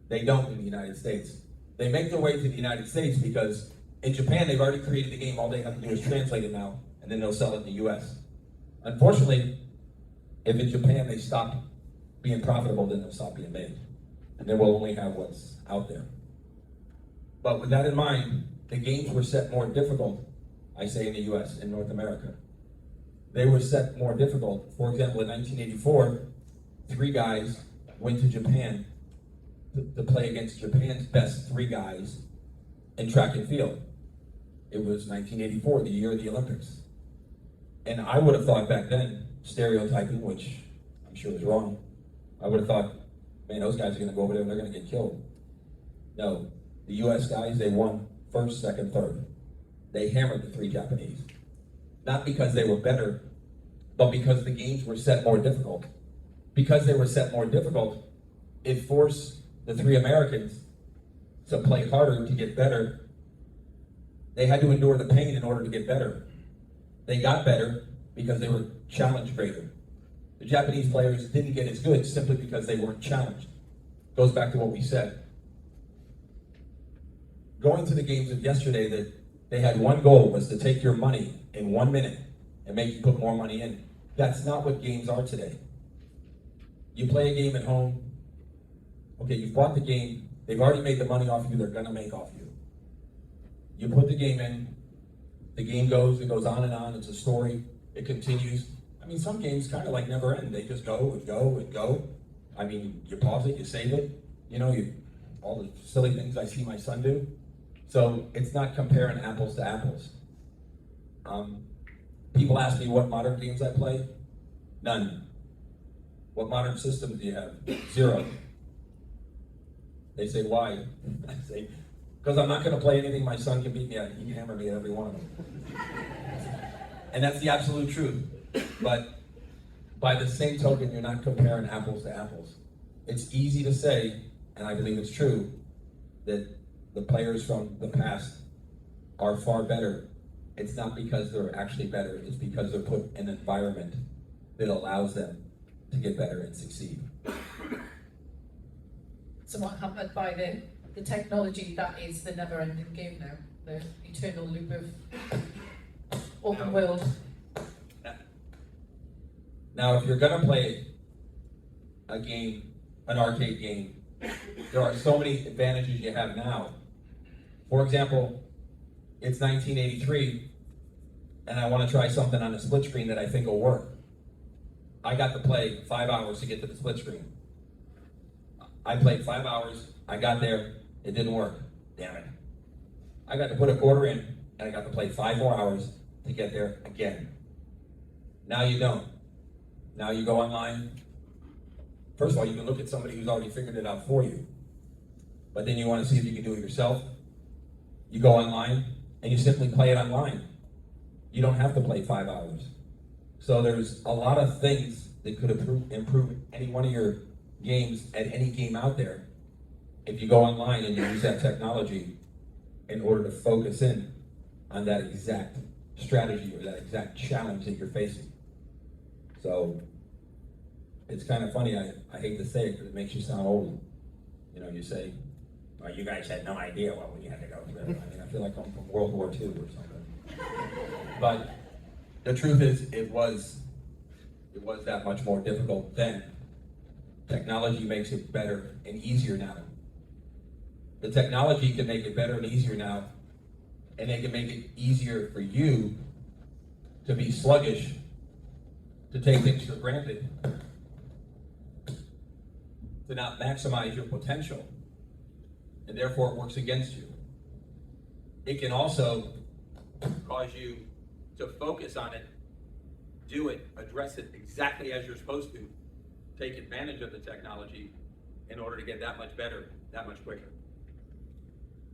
S2: They don't in the United States. They make their way to the United States because in Japan they've already created the game. All they have to do is translate it now, and then they'll sell it in the US. Unfortunately, if in Japan they stop being profitable, then they'll stop being made. And then we'll only have what's out there. But with that in mind, the games were set more difficult, I say in the US, in North America. They were set more difficult. For example, in 1984, 3 guys went to Japan to play against Japan's best 3 guys in track and field. It was 1984, the year of the Olympics. And I would have thought back then, stereotyping, which I'm sure is wrong, I would have thought, man, those guys are gonna go over there and they're gonna get killed. No, the US guys, they won first, second, third. They hammered the 3 Japanese. Not because they were better, but because the games were set more difficult. Because they were set more difficult, it forced the 3 Americans to play harder to get better. They had to endure the pain in order to get better. They got better because they were challenged greater. The Japanese players didn't get as good simply because they weren't challenged. Goes back to what we said. Going to the games of yesterday, that they had one goal, was to take your money in 1 minute and make you put more money in. That's not what games are today. You play a game at home, okay, you've bought the game, they've already made the money off you, they're gonna make off you. You put the game in, the game goes, it goes on and on, it's a story, it continues. I mean, some games kind of like never end, they just go and go and go. I mean, you pause it, you save it, you know, all the silly things I see my son do. So it's not comparing apples to apples. People ask me what modern games I play. None. What modern systems do you have? 0. They say, why? I say, because I'm not going to play anything my son can beat me at. He can hammer me at every one of them. And that's the absolute truth. But by the same token, you're not comparing apples to apples. It's easy to say, and I believe it's true, that the players from the past are far better. It's not because they're actually better, it's because they're put in an environment that allows them to get better and succeed.
S1: So what happened by the technology that is the never-ending game now, the eternal loop of open world?
S2: Now, if you're gonna play a game, an arcade game, there are so many advantages you have now. For example, it's 1983, and I want to try something on a split screen that I think will work. I got to play 5 hours to get to the split screen. I played 5 hours, I got there, it didn't work. Damn it. I got to put a quarter in, and I got to play 5 more hours to get there again. Now you don't. Now you go online. First of all, you can look at somebody who's already figured it out for you. But then you want to see if you can do it yourself. You go online, and you simply play it online. You don't have to play 5 hours. So there's a lot of things that could improve any one of your games at any game out there. if you go online and you use that technology in order to focus in on that exact strategy or that exact challenge that you're facing. So it's kind of funny, I hate to say it because it makes you sound old. You know, you say, well, you guys had no idea what we had to go through. I mean, I feel like I'm from World War II or something. But the truth is, it was that much more difficult then. Technology makes it better and easier now. The technology can make it better and easier now, and they can make it easier for you to be sluggish, to take things for granted, to not maximize your potential, and therefore it works against you. It can also cause you to focus on it, do it, address it exactly as you're supposed to, take advantage of the technology in order to get that much better, that much quicker.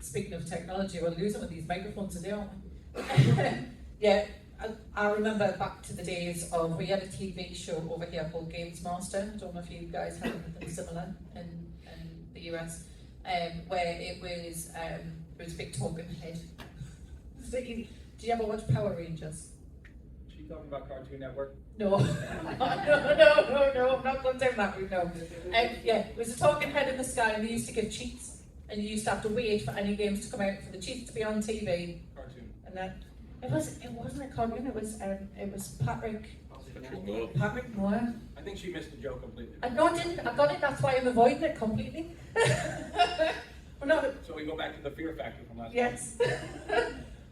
S1: Speaking of technology, we're losing with these microphones today, aren't we? Yeah, I remember back to the days of, we had a TV show over here called Games Master. I don't know if you guys had anything similar in the US, where it was a big talking head. Do you ever watch Power Rangers?
S2: She talking about Cartoon Network?
S1: No. No, I'm not going down that route, no. Yeah, it was a talking head in the sky, and they used to give cheats. And you used to have to wait for any games to come out for the cheats to be on TV.
S2: Cartoon.
S1: And then it wasn't a cartoon. It was Patrick Moore.
S2: I think she missed the joke completely.
S1: I didn't. I got it. That's why I'm avoiding it completely. But no,
S2: So we go back to the fear factor from last
S1: yes.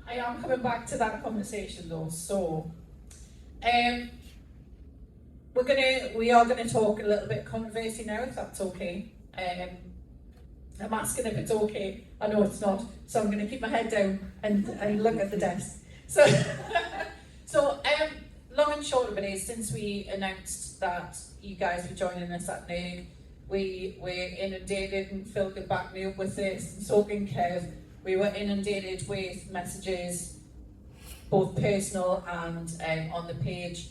S1: I am coming back to that conversation though. So, we are gonna talk a little bit controversy now, if that's okay. I'm asking if it's okay. I know it's not, so I'm going to keep my head down and look at the desk. So, long and short of it is, since we announced that you guys were joining us at NERG, we were inundated, and Phil could back me up with this, and so can Kev. We were inundated with messages, both personal and on the page,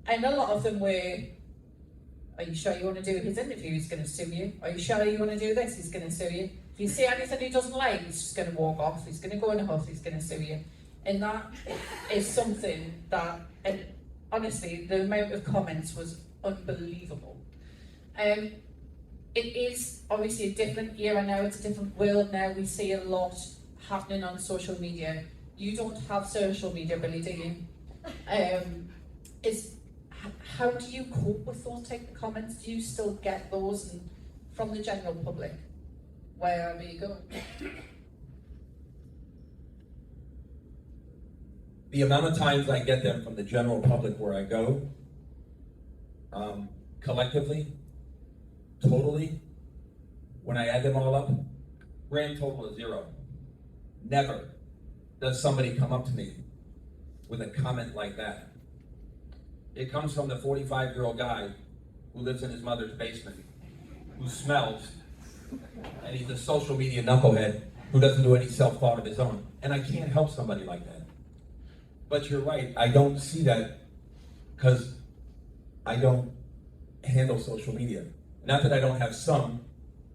S1: and a lot of them were, are you sure you want to do his interview? He's going to sue you. Are you sure you want to do this? He's going to sue you. If you say anything he doesn't like, he's just going to walk off. He's going to go in a huff. He's going to sue you. And that is something that, and honestly, the amount of comments was unbelievable. It is obviously a different era now. It's a different world now. We see a lot happening on social media. You don't have social media, Billy, do you? How do you cope with those type of comments? Do you still get those from the general public, wherever you go?
S2: The amount of times I get them from the general public where I go, collectively, totally, when I add them all up, grand total is 0. Never does somebody come up to me with a comment like that. It comes from the 45-year-old guy who lives in his mother's basement, who smells, and he's a social media knucklehead who doesn't do any self-thought of his own. And I can't help somebody like that. But you're right, I don't see that because I don't handle social media. Not that I don't have some,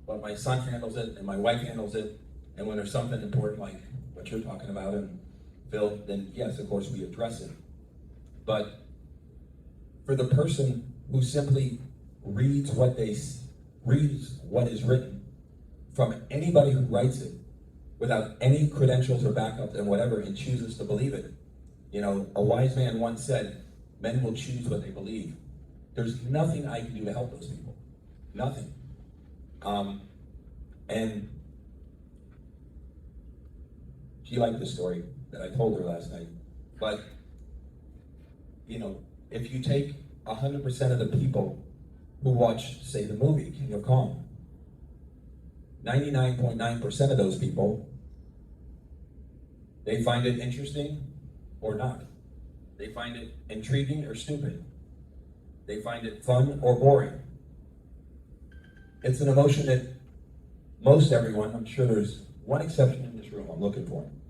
S2: but my son handles it and my wife handles it. And when there's something important like what you're talking about, and Phil, then yes, of course we address it. But for the person who simply reads what is written from anybody who writes it without any credentials or backups and whatever, and chooses to believe it. You know, a wise man once said, men will choose what they believe. There's nothing I can do to help those people. Nothing. And she liked the story that I told her last night. But, you know, if you take 100% of the people who watch, say, the movie, King of Kong, 99.9% of those people, they find it interesting or not. They find it intriguing or stupid. They find it fun or boring. It's an emotion that most everyone, I'm sure there's one exception in this room, I'm looking for him.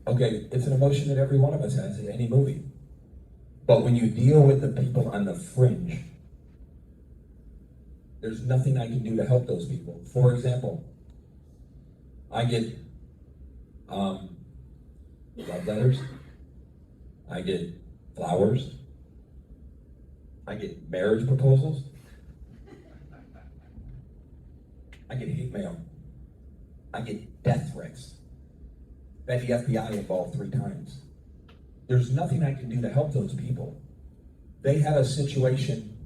S2: Okay, it's an emotion that every one of us has in any movie. But when you deal with the people on the fringe, there's nothing I can do to help those people. For example, I get love letters. I get flowers. I get marriage proposals. I get hate mail. I get death threats. I've had the FBI involved 3 times. There's nothing I can do to help those people. They had a situation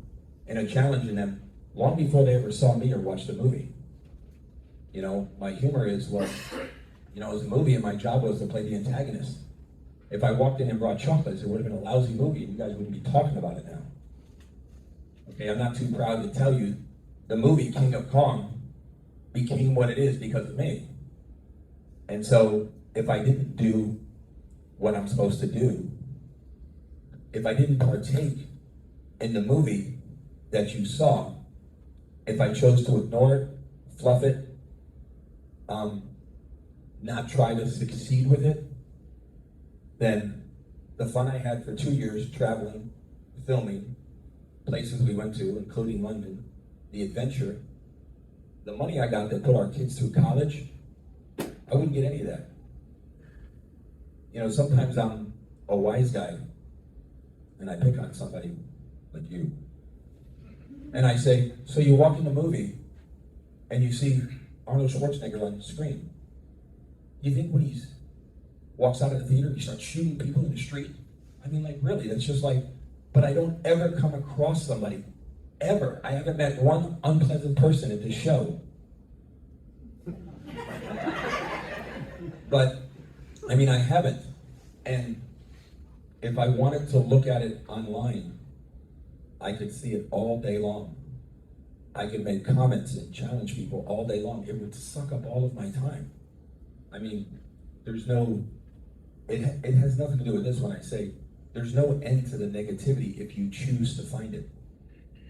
S2: and a challenge in them long before they ever saw me or watched the movie. You know, my humor is, well, you know, it was a movie and my job was to play the antagonist. If I walked in and brought chocolates, it would have been a lousy movie and you guys wouldn't be talking about it now. Okay, I'm not too proud to tell you the movie King of Kong became what it is because of me. And so if I didn't do what I'm supposed to do, if I didn't partake in the movie that you saw, if I chose to ignore it, fluff it, not try to succeed with it, then the fun I had for 2 years traveling, filming, places we went to, including London, the adventure, the money I got that put our kids through college, I wouldn't get any of that. You know, sometimes I'm a wise guy and I pick on somebody like you. And I say, so you walk in the movie and you see Arnold Schwarzenegger on the screen. You think when he walks out of the theater, he starts shooting people in the street? I mean, like, really, that's just like, but I don't ever come across somebody, ever. I haven't met one unpleasant person at this show. But, I mean, I haven't. And if I wanted to look at it online, I could see it all day long. I could make comments and challenge people all day long. It would suck up all of my time. I mean, there's no, it has nothing to do with this when I say, there's no end to the negativity if you choose to find it.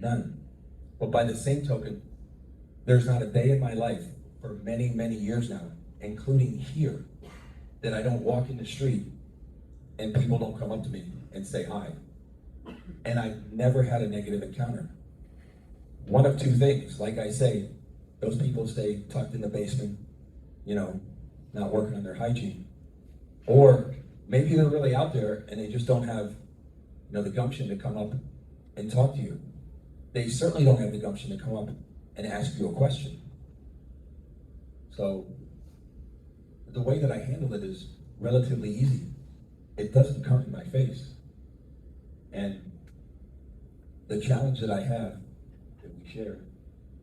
S2: None. But by the same token, there's not a day in my life for many, many years now, including here, that I don't walk in the street and people don't come up to me and say hi. And I've never had a negative encounter. One of 2 things, like I say, those people stay tucked in the basement, you know, not working on their hygiene. Or maybe they're really out there and they just don't have, you know, the gumption to come up and talk to you. They certainly don't have the gumption to come up and ask you a question. So the way that I handle it is relatively easy. It doesn't come in my face. And the challenge that I have, that we share,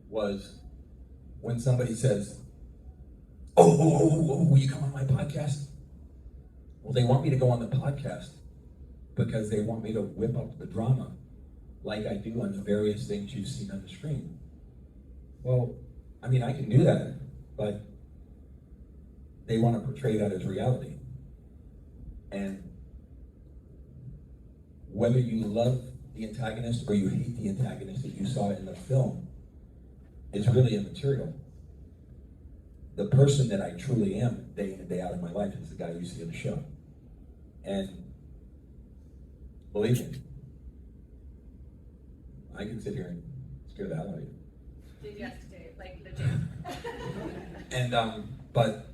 S2: was when somebody says, oh, will you come on my podcast? Well, they want me to go on the podcast because they want me to whip up the drama like I do on the various things you've seen on the screen. Well, I mean, I can do that, but they want to portray that as reality. And whether you love the antagonist or you hate the antagonist that you saw in the film is really immaterial. The person that I truly am, day in and day out in my life, is the guy you see in the show. And believe me, I can sit here and scare the hell out of you.
S1: Did yesterday, like legit.
S2: And but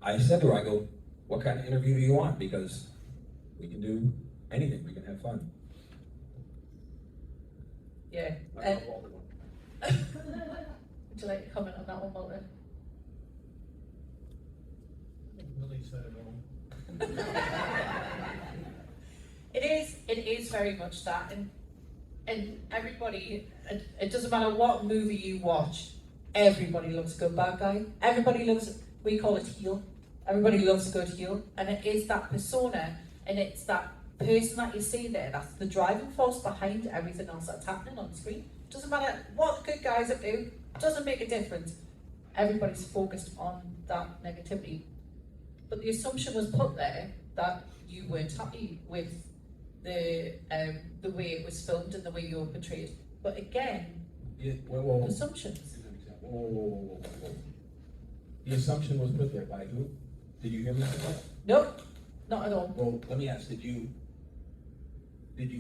S2: I said to her, I go, what kind of interview do you want? Because we can do anything, we can have fun.
S1: Yeah.
S4: I don't want one.
S1: Would you like to comment on that one, Walter?
S3: Really said it all.
S1: It is very much that, and everybody, it doesn't matter what movie you watch, everybody loves a good bad guy. Everybody loves, we call it heel. Everybody loves a good heel, and it is that persona, and it's that person that you see there, that's the driving force behind everything else that's happening on screen. Doesn't matter what the good guys do, doesn't make a difference. Everybody's focused on that negativity. But the assumption was put there that you weren't happy with the way it was filmed and the way you were portrayed. But again, assumptions.
S2: Whoa. The assumption was put there by who? Did you hear me say that?
S1: Nope, not at all.
S2: Well, let me ask, did you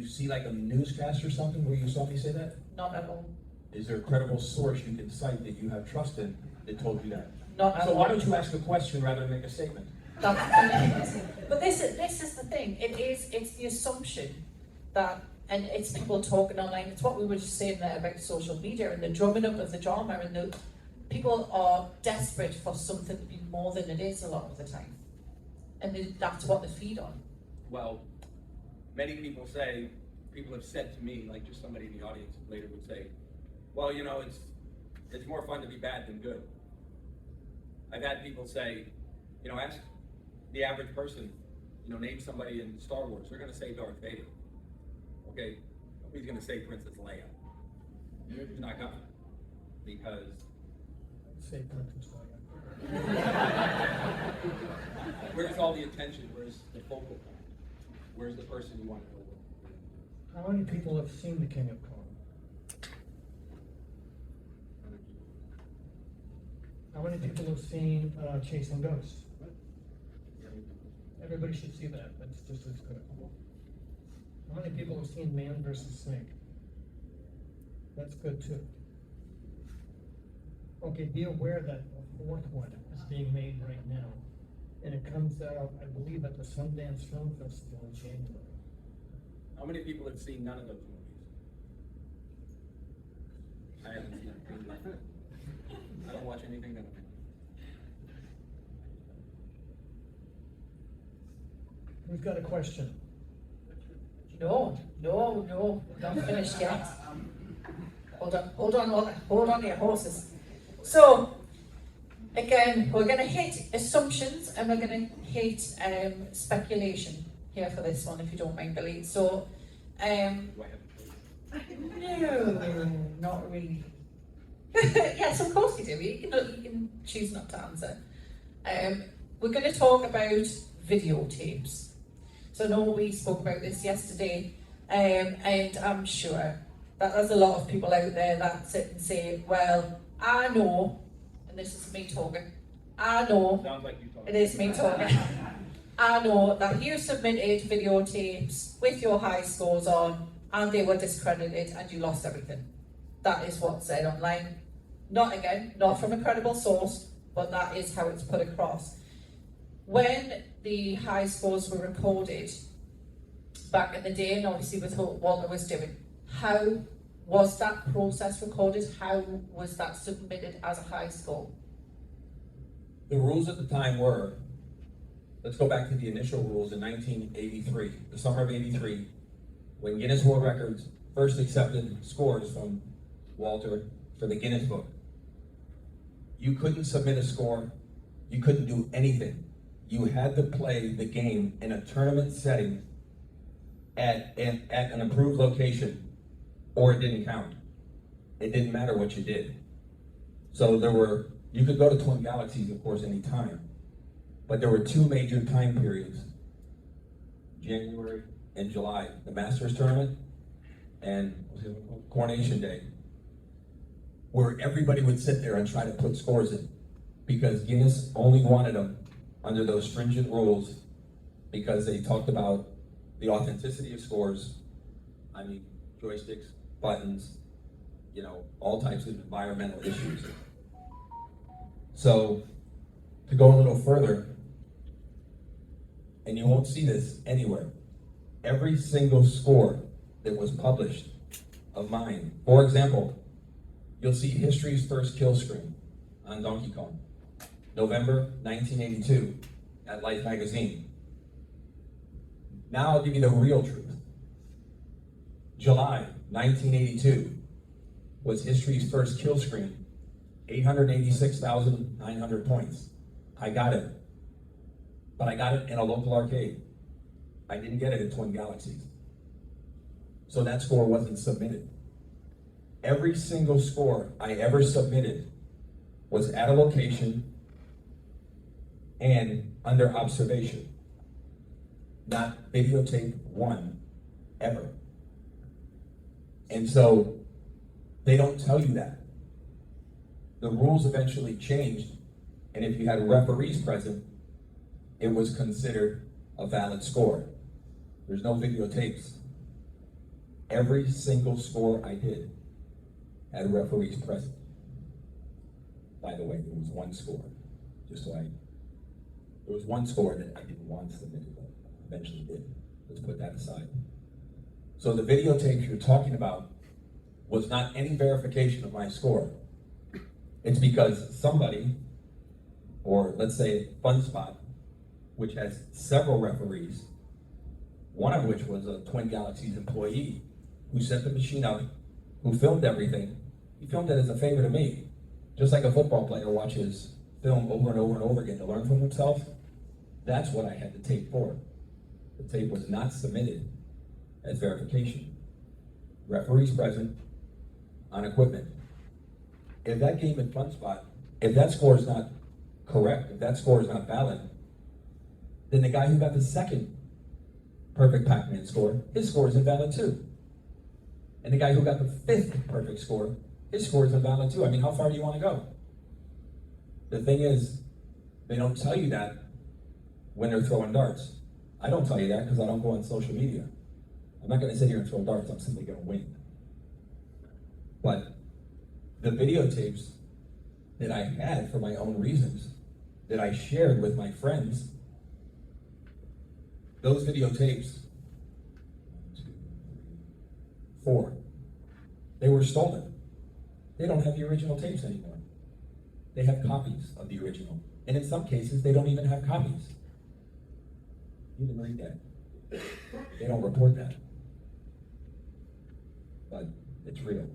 S2: see like a newscast or something where you saw me say that?
S1: Not at all.
S2: Is there a credible source you can cite that you have trust in that told you that?
S1: not.
S2: So why don't you ask a question rather than make a statement?
S1: But this is the thing. It's the assumption that, and it's people talking online. It's what we were just saying there about social media and the drumming up of the drama, and the people are desperate for something to be more than it is a lot of the time, and that's what they feed on.
S2: Well, many people have said to me, like just somebody in the audience later would say, well, it's more fun to be bad than good. I've had people say, ask the average person, name somebody in Star Wars. They're gonna say Darth Vader. Okay? Nobody's gonna say Princess Leia. It's not coming. Because
S3: Say Princess Leia.
S2: where's all the attention? Where's the focal point? Where's the person you want to go with?
S3: How many people have seen The King of Kong? How many people have seen Chasing Ghosts? Everybody should see that. That's just as good. How many people have seen Man vs. Snake? That's good too. Okay, be aware that the fourth one is being made right now. And it comes out, I believe, at the Sundance Film Festival in January.
S2: How many people have seen none of those movies? I haven't seen anything. I don't watch anything that.
S3: Who's got a question?
S1: No, not finished yet. Hold on to your horses. So, again, we're going to hit assumptions and we're going to hit speculation here for this one, if you don't mind, Billy. So,
S2: Do I have
S1: no, not really. Yes, of course you do. You can choose not to answer. We're going to talk about videotapes. So I know we spoke about this yesterday, and I'm sure that there's a lot of people out there that sit and say, well, I know, and this is me talking, I know,
S2: Sounds like you talk.
S1: it is me talking, I know that you submitted videotapes with your high scores on, and they were discredited, and you lost everything. That is what's said online. Not from a credible source, but that is how it's put across. When the high scores were recorded back in the day, and obviously with what Walter was doing, how was that process recorded? How was that submitted as a high score?
S2: The rules at the time were, let's go back to the initial rules in 1983, the summer of 83, when Guinness World Records first accepted scores from Walter for the Guinness Book. You couldn't submit a score, you couldn't do anything. You had to play the game in a tournament setting at an approved location, or it didn't count. It didn't matter what you did. So you could go to Twin Galaxies, of course, any time, but there were two major time periods, January and July, the Masters Tournament and Coronation Day, where everybody would sit there and try to put scores in, because Guinness only wanted them under those stringent rules, because they talked about the authenticity of scores. I mean, joysticks, buttons, all types of environmental issues. So, to go a little further, and you won't see this anywhere, every single score that was published of mine, for example, you'll see history's first kill screen on Donkey Kong. November 1982 at Life magazine. Now I'll give you the real truth. July 1982 was history's first kill screen, 886,900 points. I got it, but I got it in a local arcade. I didn't get it at Twin Galaxies. So that score wasn't submitted. Every single score I ever submitted was at a location and under observation, not videotape one, ever. And so they don't tell you that. The rules eventually changed, and if you had referees present, it was considered a valid score. There's no videotapes. Every single score I did had referees present. By the way, there was one score just so there was one score that I didn't want submitted, but eventually did. Let's put that aside. So the videotape you're talking about was not any verification of my score. It's because somebody, or let's say FunSpot, which has several referees, one of which was a Twin Galaxies employee who set the machine up, who filmed everything. He filmed it as a favor to me. Just like a football player watches film over and over and over again to learn from himself, that's what I had the tape for. The tape was not submitted as verification. Referees present on equipment. If that game in FunSpot, if that score is not correct, if that score is not valid, then the guy who got the second perfect Pac-Man score, his score is invalid too. And the guy who got the fifth perfect score, his score is invalid too. I mean, how far do you want to go? The thing is, they don't tell you that when they're throwing darts. I don't tell you that because I don't go on social media. I'm not going to sit here and throw darts, I'm simply going to win. But the videotapes that I had for my own reasons, that I shared with my friends, those videotapes, 1, 2, 3, 4, they were stolen. They don't have the original tapes anymore. They have copies of the original. And in some cases, they don't even have copies. You didn't read that. They don't report that. But it's real.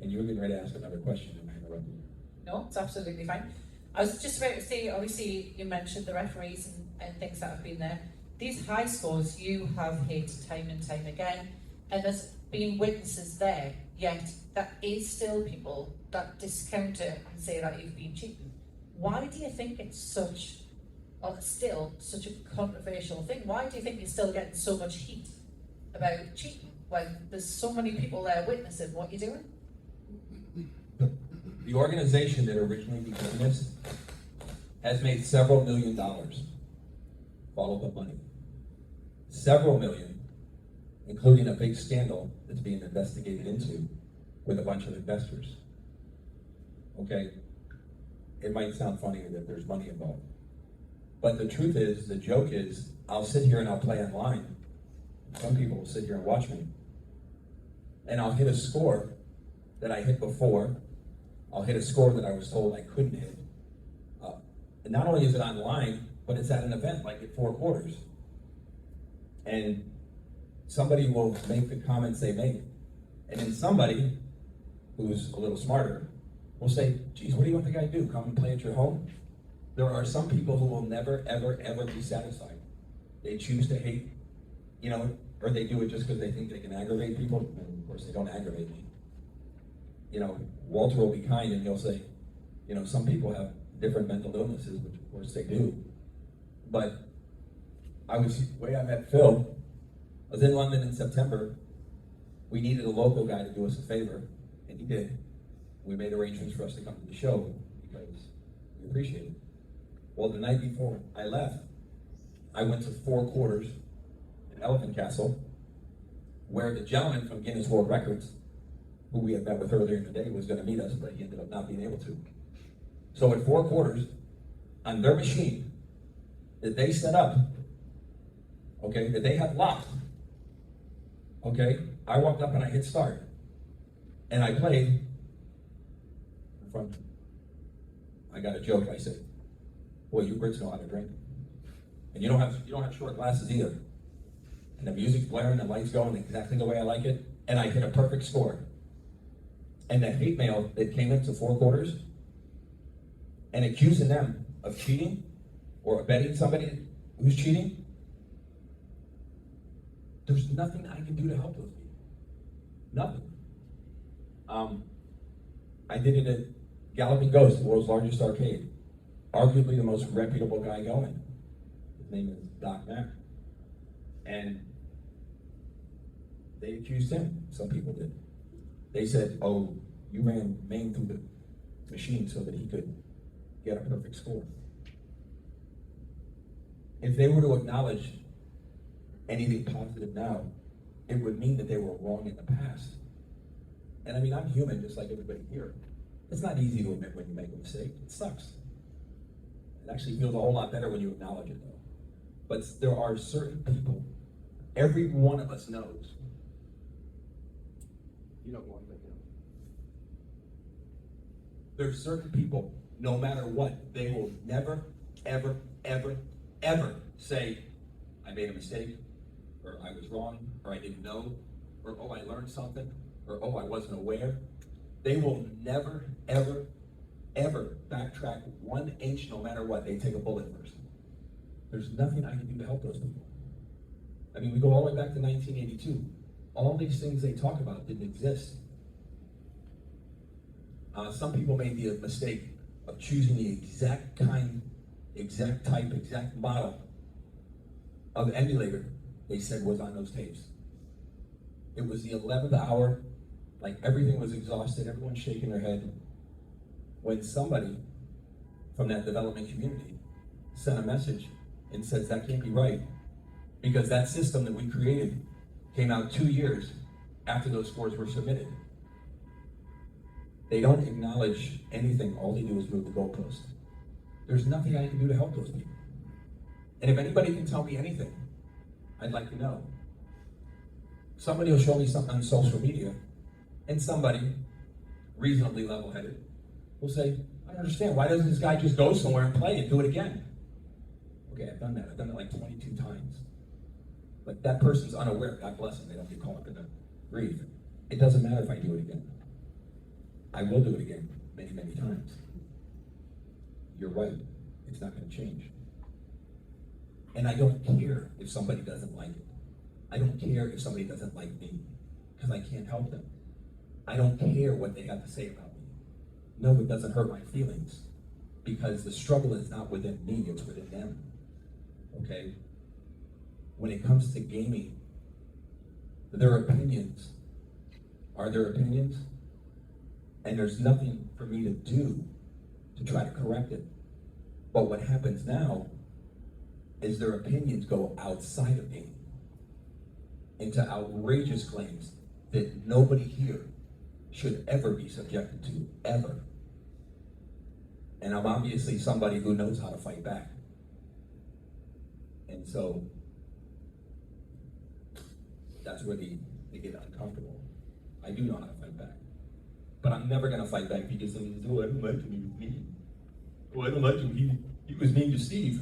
S2: And you were getting ready to ask another question, and I interrupted you.
S1: No, it's absolutely fine. I was just about to say, obviously, you mentioned the referees and things that have been there. These high scores you have hit time and time again, and there's been witnesses there, yet that is still people that discount it and say that you've been cheating. Why do you think it's still such a controversial thing? Why do you think you're still getting so much heat about cheating when there's so many people there witnessing what you're doing?
S2: The organization that originally began this has made several $1 million. Follow the money. Several million, including a big scandal that's being investigated into with a bunch of investors. Okay? It might sound funny that there's money involved. But the truth is, the joke is, I'll sit here and I'll play online. Some people will sit here and watch me. And I'll hit a score that I hit before. I'll hit a score that I was told I couldn't hit. And not only is it online, but it's at an event like at 4 quarters. And somebody will make the comments they make. And then somebody who's a little smarter will say, geez, what do you want the guy to do? Come and play at your home? There are some people who will never, ever, ever be satisfied. They choose to hate, or they do it just because they think they can aggravate people. And of course, they don't aggravate me. Walter will be kind and he'll say, some people have different mental illnesses, which of course they do. But the way I met Phil, I was in London in September. We needed a local guy to do us a favor, and he did. We made arrangements for us to come to the show because we appreciate it. Well, the night before I left, I went to 4 quarters in Elephant Castle, where the gentleman from Guinness World Records, who we had met with earlier in the day, was going to meet us, but he ended up not being able to. So at 4 quarters, on their machine that they set up, okay, that they had locked, okay, I walked up and I hit start. And I played in front. I got a joke. I said, boy, you Brits know how to drink. And you don't have short glasses either. And the music's blaring, the lights going exactly the way I like it, and I hit a perfect score. And the hate mail that came into 4 quarters and accusing them of cheating or abetting somebody who's cheating, there's nothing I can do to help those people. Nothing. I did it at Galloping Ghost, the world's largest arcade. Arguably the most reputable guy going. His name is Doc Mack. And they accused him, some people did. They said, oh, you ran main through the machine so that he could get a perfect score. If they were to acknowledge anything positive now, it would mean that they were wrong in the past. And I mean, I'm human just like everybody here. It's not easy to admit when you make a mistake. It sucks. It actually feels a whole lot better when you acknowledge it, though. But there are certain people, every one of us knows. You don't want to, there's certain people, no matter what, they will never, ever, ever, ever say, I made a mistake, or I was wrong, or I didn't know, or oh, I learned something, or oh, I wasn't aware. They will never, ever, ever backtrack 1 inch, no matter what. They take a bullet first. There's nothing I can do to help those people. I mean, we go all the way back to 1982. All these things they talk about didn't exist. Some people made the mistake of choosing the exact kind, exact type, exact model of emulator they said was on those tapes. It was the 11th hour, like everything was exhausted, everyone's shaking their head, when somebody from that development community sent a message and says that can't be right, because that system that we created came out 2 years after those scores were submitted. They don't acknowledge anything, all they do is move the goalpost. There's nothing I can do to help those people. And if anybody can tell me anything, I'd like to know. Somebody will show me something on social media, and somebody, reasonably level-headed, will say, I don't understand, why doesn't this guy just go somewhere and play and do it again? Okay, I've done that. I've done it like 22 times. Like, that person's unaware. God bless them. They don't get caught up in the grief. It doesn't matter if I do it again. I will do it again many, many times. You're right. It's not going to change. And I don't care if somebody doesn't like it. I don't care if somebody doesn't like me, because I can't help them. I don't care what they have to say about me. No, it doesn't hurt my feelings, because the struggle is not within me, it's within them. Okay? When it comes to gaming, their opinions are their opinions, and there's nothing for me to do to try to correct it. But what happens now is their opinions go outside of gaming into outrageous claims that nobody here should ever be subjected to, ever. And I'm obviously somebody who knows how to fight back. And so, that's where they get uncomfortable. I do know how to fight back. But I'm never gonna fight back because someone says, oh, I don't like him, he was mean. Oh, I don't like him, he was mean to Steve.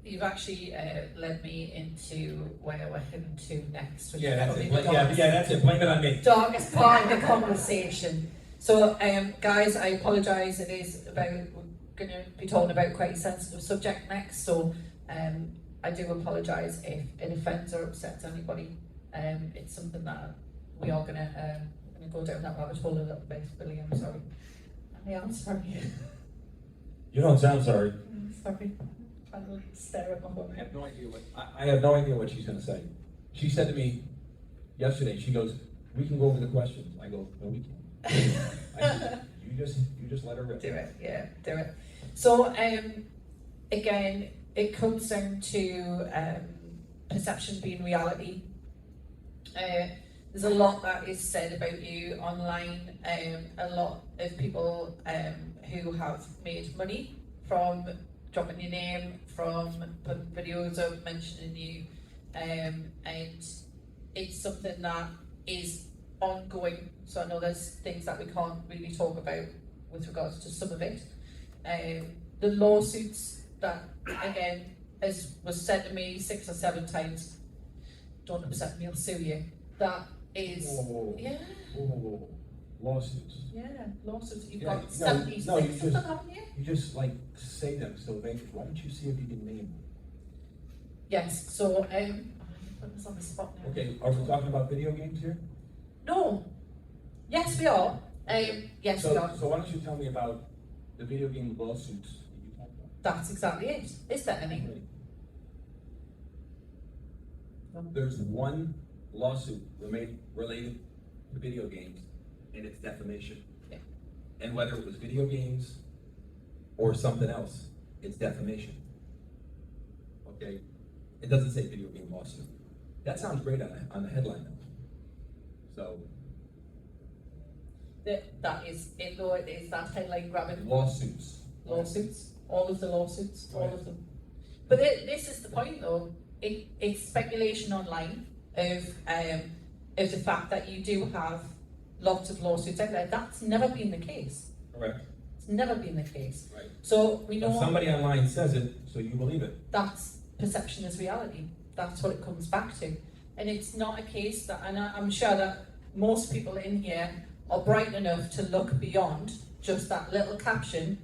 S1: You've actually led me into where we're heading to next. Which
S2: Yeah,
S1: is
S2: that's
S1: probably
S2: it.
S1: the
S2: Yeah, that's it. Blame it on me.
S1: darkest part of the conversation. So, guys, I apologise. It is about, we're going to be talking about quite a sensitive subject next. So, I do apologise if it offends or upsets anybody. It's something that we are going to go down that rabbit hole a little bit. Billy, I'm sorry. I'm sorry.
S2: You don't sound sorry.
S1: Sorry. I will stare at my phone.
S2: I have no idea I have no idea what she's gonna say. She said to me yesterday, she goes, we can go over the questions. I go, no, we can't. I said, you just let her rip.
S1: Do it, yeah, do it. So, again, it comes down to perception being reality. There's a lot that is said about you online. A lot of people who have made money from dropping your name, from putting videos up mentioning you, and it's something that is ongoing. So I know there's things that we can't really talk about with regards to some of it. The lawsuits that, again, as was said to me 6 or 7 times, don't upset me, I'll sue you. That is,
S2: Whoa.
S1: yeah,
S2: Whoa. Lawsuits.
S1: yeah, lawsuits. You've
S2: Yeah,
S1: got
S2: no,
S1: 76
S2: no, you
S1: of them,
S2: just-
S1: haven't you?
S2: You just like say them so vaguely. Why don't you see if you can name them?
S1: Yes, so, put this on the spot now.
S2: Okay, are we talking about video games here?
S1: No. Yes, we are. Yes, we are.
S2: So why don't you tell me about the video game lawsuits that you talked about?
S1: That's exactly it. Is there any?
S2: There's one lawsuit related to video games, and it's defamation.
S1: Yeah.
S2: And whether it was video games or something else, it's defamation. Okay? It doesn't say video game lawsuit. That sounds great on the headline though. So,
S1: That is it, though. It is that headline grabbing.
S2: Lawsuits.
S1: Lawsuits, all of the lawsuits, all
S2: Right.
S1: of them. But this is the point, though. It's speculation online of the fact that you do have lots of lawsuits out there. That's never been the case.
S2: Correct.
S1: It's never been the case.
S2: Right.
S1: So we know
S2: But somebody online says it, so you believe it.
S1: that's perception is reality. That's what it comes back to. And it's not a case that, and I'm sure that most people in here are bright enough to look beyond just that little caption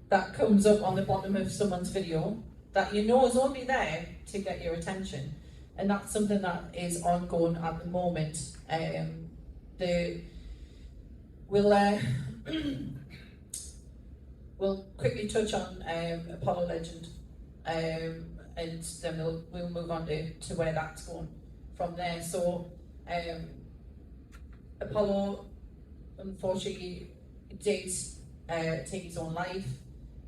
S1: that comes up on the bottom of someone's video that you know is only there to get your attention. And that's something that is ongoing at the moment. We'll quickly touch on Apollo Legend, and then we'll move on to where that's going from there. So Apollo unfortunately did take his own life.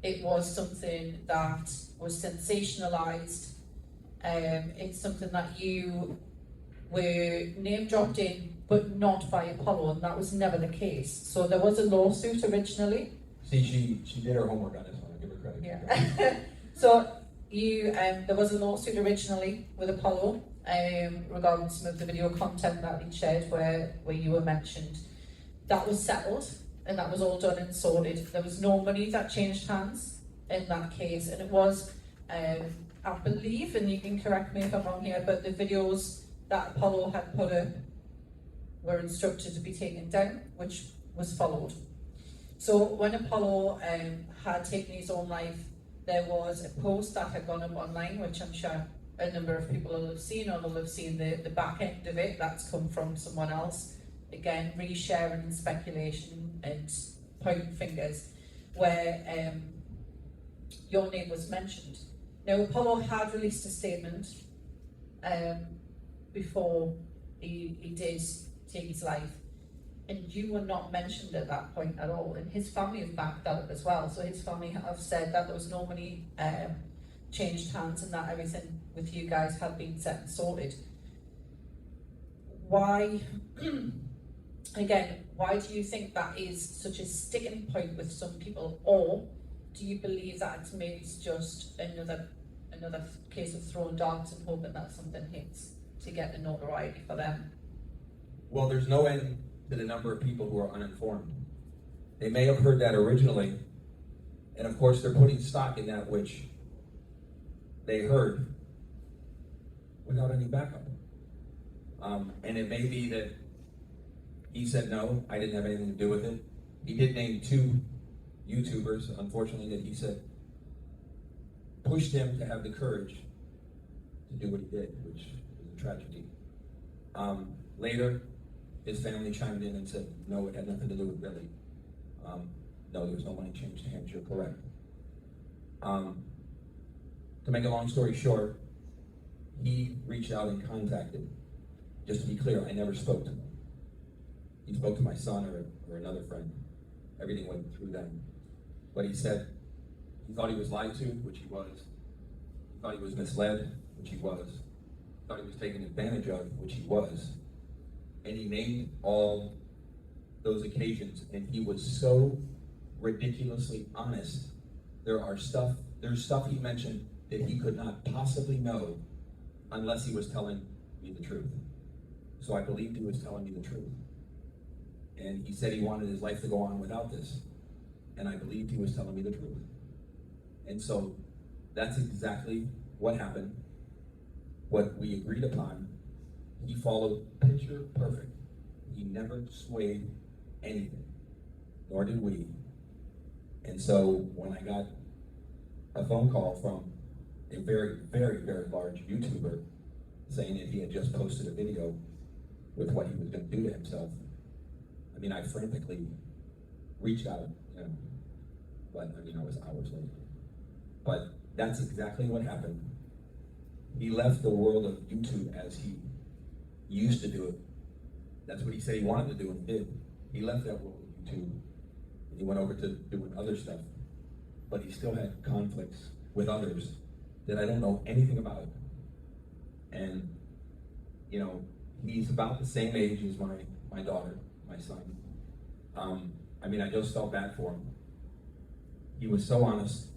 S1: It was something that was sensationalized. It's something that you were name dropped in, but not by Apollo, and that was never the case. So there was a lawsuit originally.
S2: See, she did her homework on this one. I give her credit.
S1: Yeah. So there was a lawsuit originally with Apollo regarding some of the video content that he shared where you were mentioned. That was settled, and that was all done and sorted. There was no money that changed hands in that case, and it was, I believe, and you can correct me if I'm wrong here, but the videos that Apollo had put up were instructed to be taken down, which was followed. So when Apollo had taken his own life, there was a post that had gone up online, which I'm sure a number of people will have seen, or will have seen the back end of it. That's come from someone else. Again, resharing and speculation and pointing fingers, where your name was mentioned. Now, Apollo had released a statement before he did take his life, and you were not mentioned at that point at all, and his family have backed that up as well. So his family have said that there was no money changed hands, and that everything with you guys had been set and sorted. Why, again, why do you think that is such a sticking point with some people, or do you believe that it's maybe just another case of throwing darts and hoping that something hits to get the notoriety for them?
S2: Well, there's no end to the number of people who are uninformed. They may have heard that originally, and of course they're putting stock in that which they heard without any backup. And it may be that he said, no, I didn't have anything to do with it. He did name 2 YouTubers, unfortunately, that he said pushed him to have the courage to do what he did, which is a tragedy. Later, his family chimed in and said, no, it had nothing to do with Billy. No, there was no money changed hands, you're correct. To make a long story short, he reached out and contacted. Just to be clear, I never spoke to him. He spoke to my son or another friend. Everything went through them. But he said he thought he was lied to, which he was. He thought he was misled, which he was. He thought he was taken advantage of, which he was. And he named all those occasions, and he was so ridiculously honest. There's stuff he mentioned that he could not possibly know unless he was telling me the truth. So I believed he was telling me the truth. And he said he wanted his life to go on without this. And I believed he was telling me the truth. And so that's exactly what happened, what we agreed upon. He followed picture perfect. He never swayed anything, nor did we. And so when I got a phone call from a very, very, very large YouTuber saying that he had just posted a video with what he was going to do to himself, I mean, I frantically reached out, but I mean, I was hours late. But that's exactly what happened. He left the world of YouTube as he used to do it. That's what he said he wanted to do and did. He left that world of YouTube and he went over to doing other stuff. But he still had conflicts with others that I don't know anything about. And, he's about the same age as my daughter, my son. I mean, I just felt bad for him. He was so honest,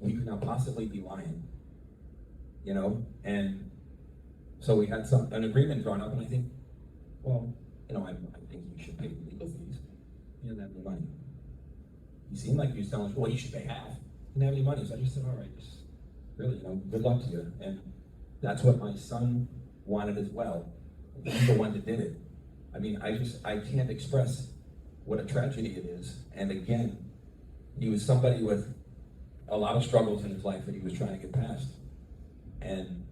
S2: he could not possibly be lying, you know? And so we had an agreement drawn up, and I think, well, you know, I think you should pay the legal fees. He didn't have any money. He seemed like he was telling us, well, you should pay half. He didn't have any money, so I just said, all right, just really, you know, good luck to you. And that's what my son wanted as well. He's the one that did it. I mean, I can't express what a tragedy it is. And again, he was somebody with a lot of struggles in his life that he was trying to get past. And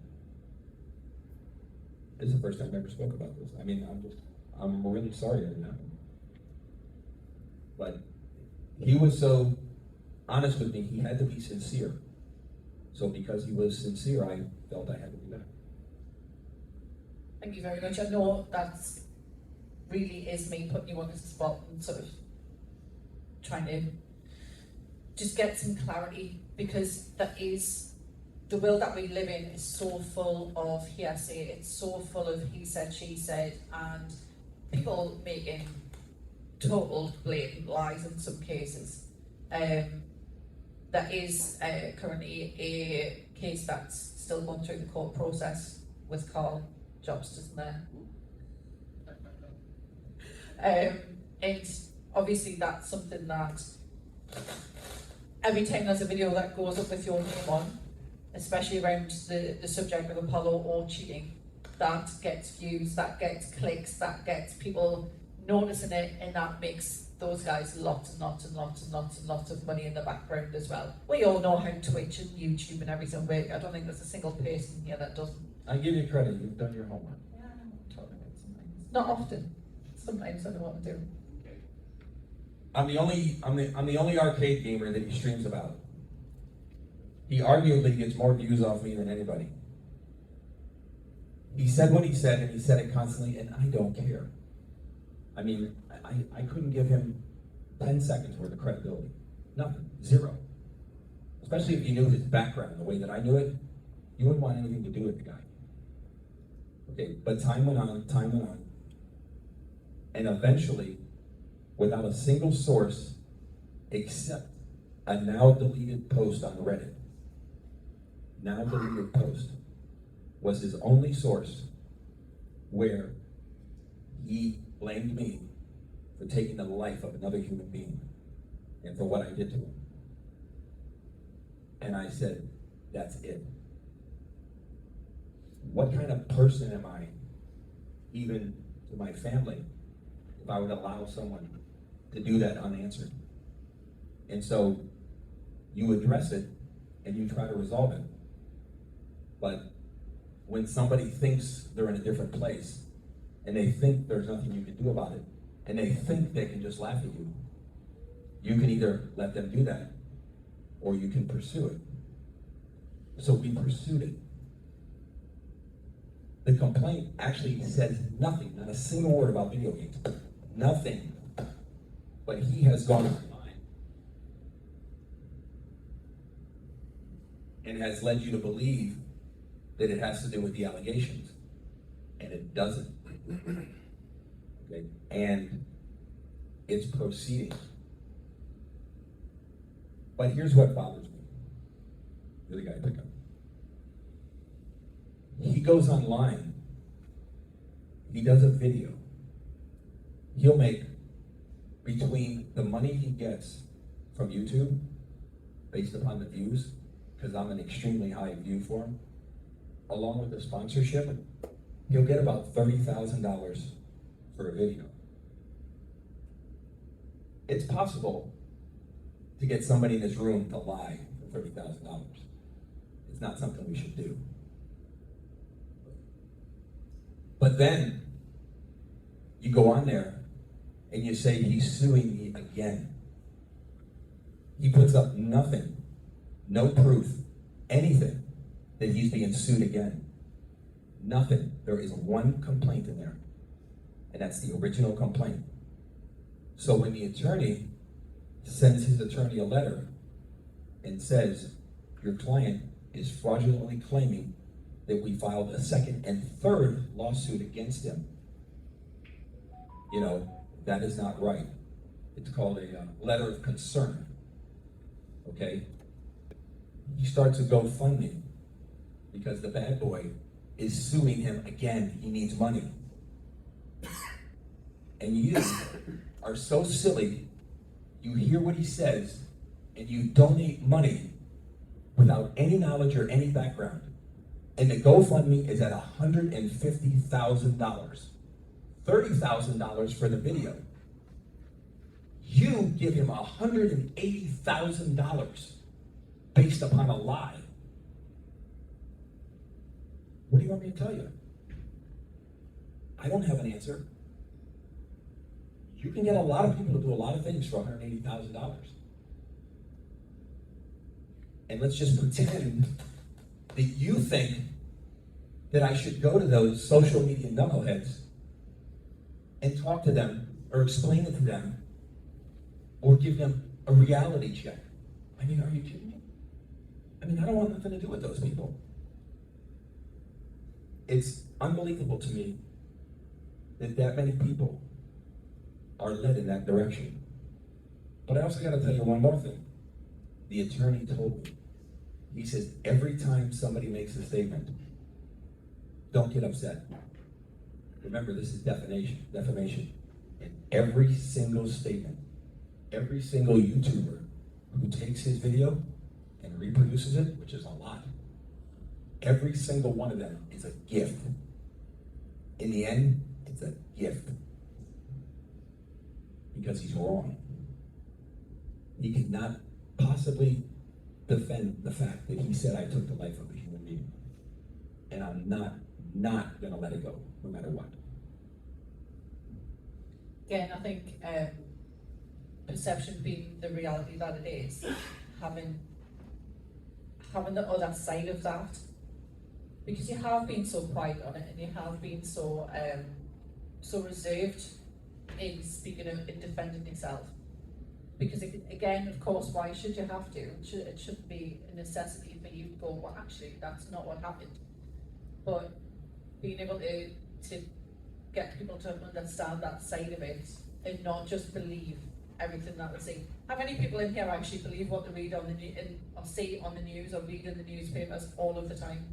S2: this is the first time I ever spoke about this. I mean, I'm really sorry it didn't happen. But he was so honest with me, he had to be sincere. So because he was sincere, I felt I had to do that.
S1: Thank you very much. I know that's really is me putting you on the spot and sort of trying to just get some clarity, because that is the world that we live in is so full of hearsay, it's so full of he said, she said, and people making total blatant lies in some cases. That is currently a case that's still going through the court process with Carl Jobst, isn't there? And obviously that's something that every time there's a video that goes up with your name on, especially around the subject of Apollo or cheating, that gets views, that gets clicks, that gets people noticing it, and that makes those guys lots and lots and lots and lots and lots of money in the background as well. We all know how Twitch and YouTube and everything work. I don't think there's a single person here that doesn't.
S2: I give you credit, you've done your homework.
S1: Yeah, I know what I'm talking about sometimes. Not often. Sometimes I know what I'm doing.
S2: I'm the only arcade gamer that he streams about. He arguably gets more views off me than anybody. He said what he said, and he said it constantly, and I don't care. I mean, I couldn't give him 10 seconds worth of credibility. Nothing. Zero. Especially if you knew his background the way that I knew it, you wouldn't want anything to do with the guy. Okay, but time went on, and eventually, without a single source, except a now deleted post on Reddit, now deleted post, was his only source where he blamed me for taking the life of another human being and for what I did to him. And I said, that's it. What kind of person am I, even to my family, if I would allow someone to do that unanswered? And so you address it and you try to resolve it. But when somebody thinks they're in a different place and they think there's nothing you can do about it, and they think they can just laugh at you, you can either let them do that or you can pursue it. So we pursued it. The complaint actually says nothing, not a single word about video games. Nothing. But he has gone online and has led you to believe that it has to do with the allegations. And it doesn't. Okay? And it's proceeding. But here's what bothers me. You're the guy I pick up. He goes online. He does a video. He'll make between the money he gets from YouTube, based upon the views, because I'm an extremely high view for him, along with the sponsorship, he'll get about $30,000 for a video. It's possible to get somebody in this room to lie for $30,000. It's not something we should do. But then you go on there and you say he's suing me again. He puts up nothing, no proof, anything that he's being sued again. Nothing. There is one complaint in there, and that's the original complaint. So when the attorney sends his attorney a letter and says, your client is fraudulently claiming that we filed a second and third lawsuit against him, you know, that is not right. It's called a letter of concern. Okay? He starts a GoFundMe because the bad boy is suing him again. He needs money. And you are so silly, you hear what he says, and you donate money without any knowledge or any background. And the GoFundMe is at $150,000. $30,000 for the video. You give him $180,000 based upon a lie. What do you want me to tell you? I don't have an answer. You can get a lot of people to do a lot of things for $180,000. And let's just pretend that you think that I should go to those social media knuckleheads and talk to them or explain it to them or give them a reality check. I mean, are you kidding me? I mean, I don't want nothing to do with those people. It's unbelievable to me that many people are led in that direction. But I also got to tell you one more thing. The attorney told me, he says, every time somebody makes a statement, don't get upset. Remember, this is defamation. And every single statement, every single YouTuber who takes his video and reproduces it, which is a lot, every single one of them is a gift. In the end, it's a gift. Because he's wrong. He cannot possibly defend the fact that he said I took the life of a human being. And I'm not gonna let it go, no matter what.
S1: Again, I think perception being the reality that it is, having the other side of that, because you have been so quiet on it and you have been so reserved in speaking of, in defending yourself. Because again, of course, why should you have to? It shouldn't be a necessity for you to go, well, actually, that's not what happened. But being able to get people to understand that side of it and not just believe everything that they see. How many people in here actually believe what they read on the or see on the news or read in the newspapers all of the time?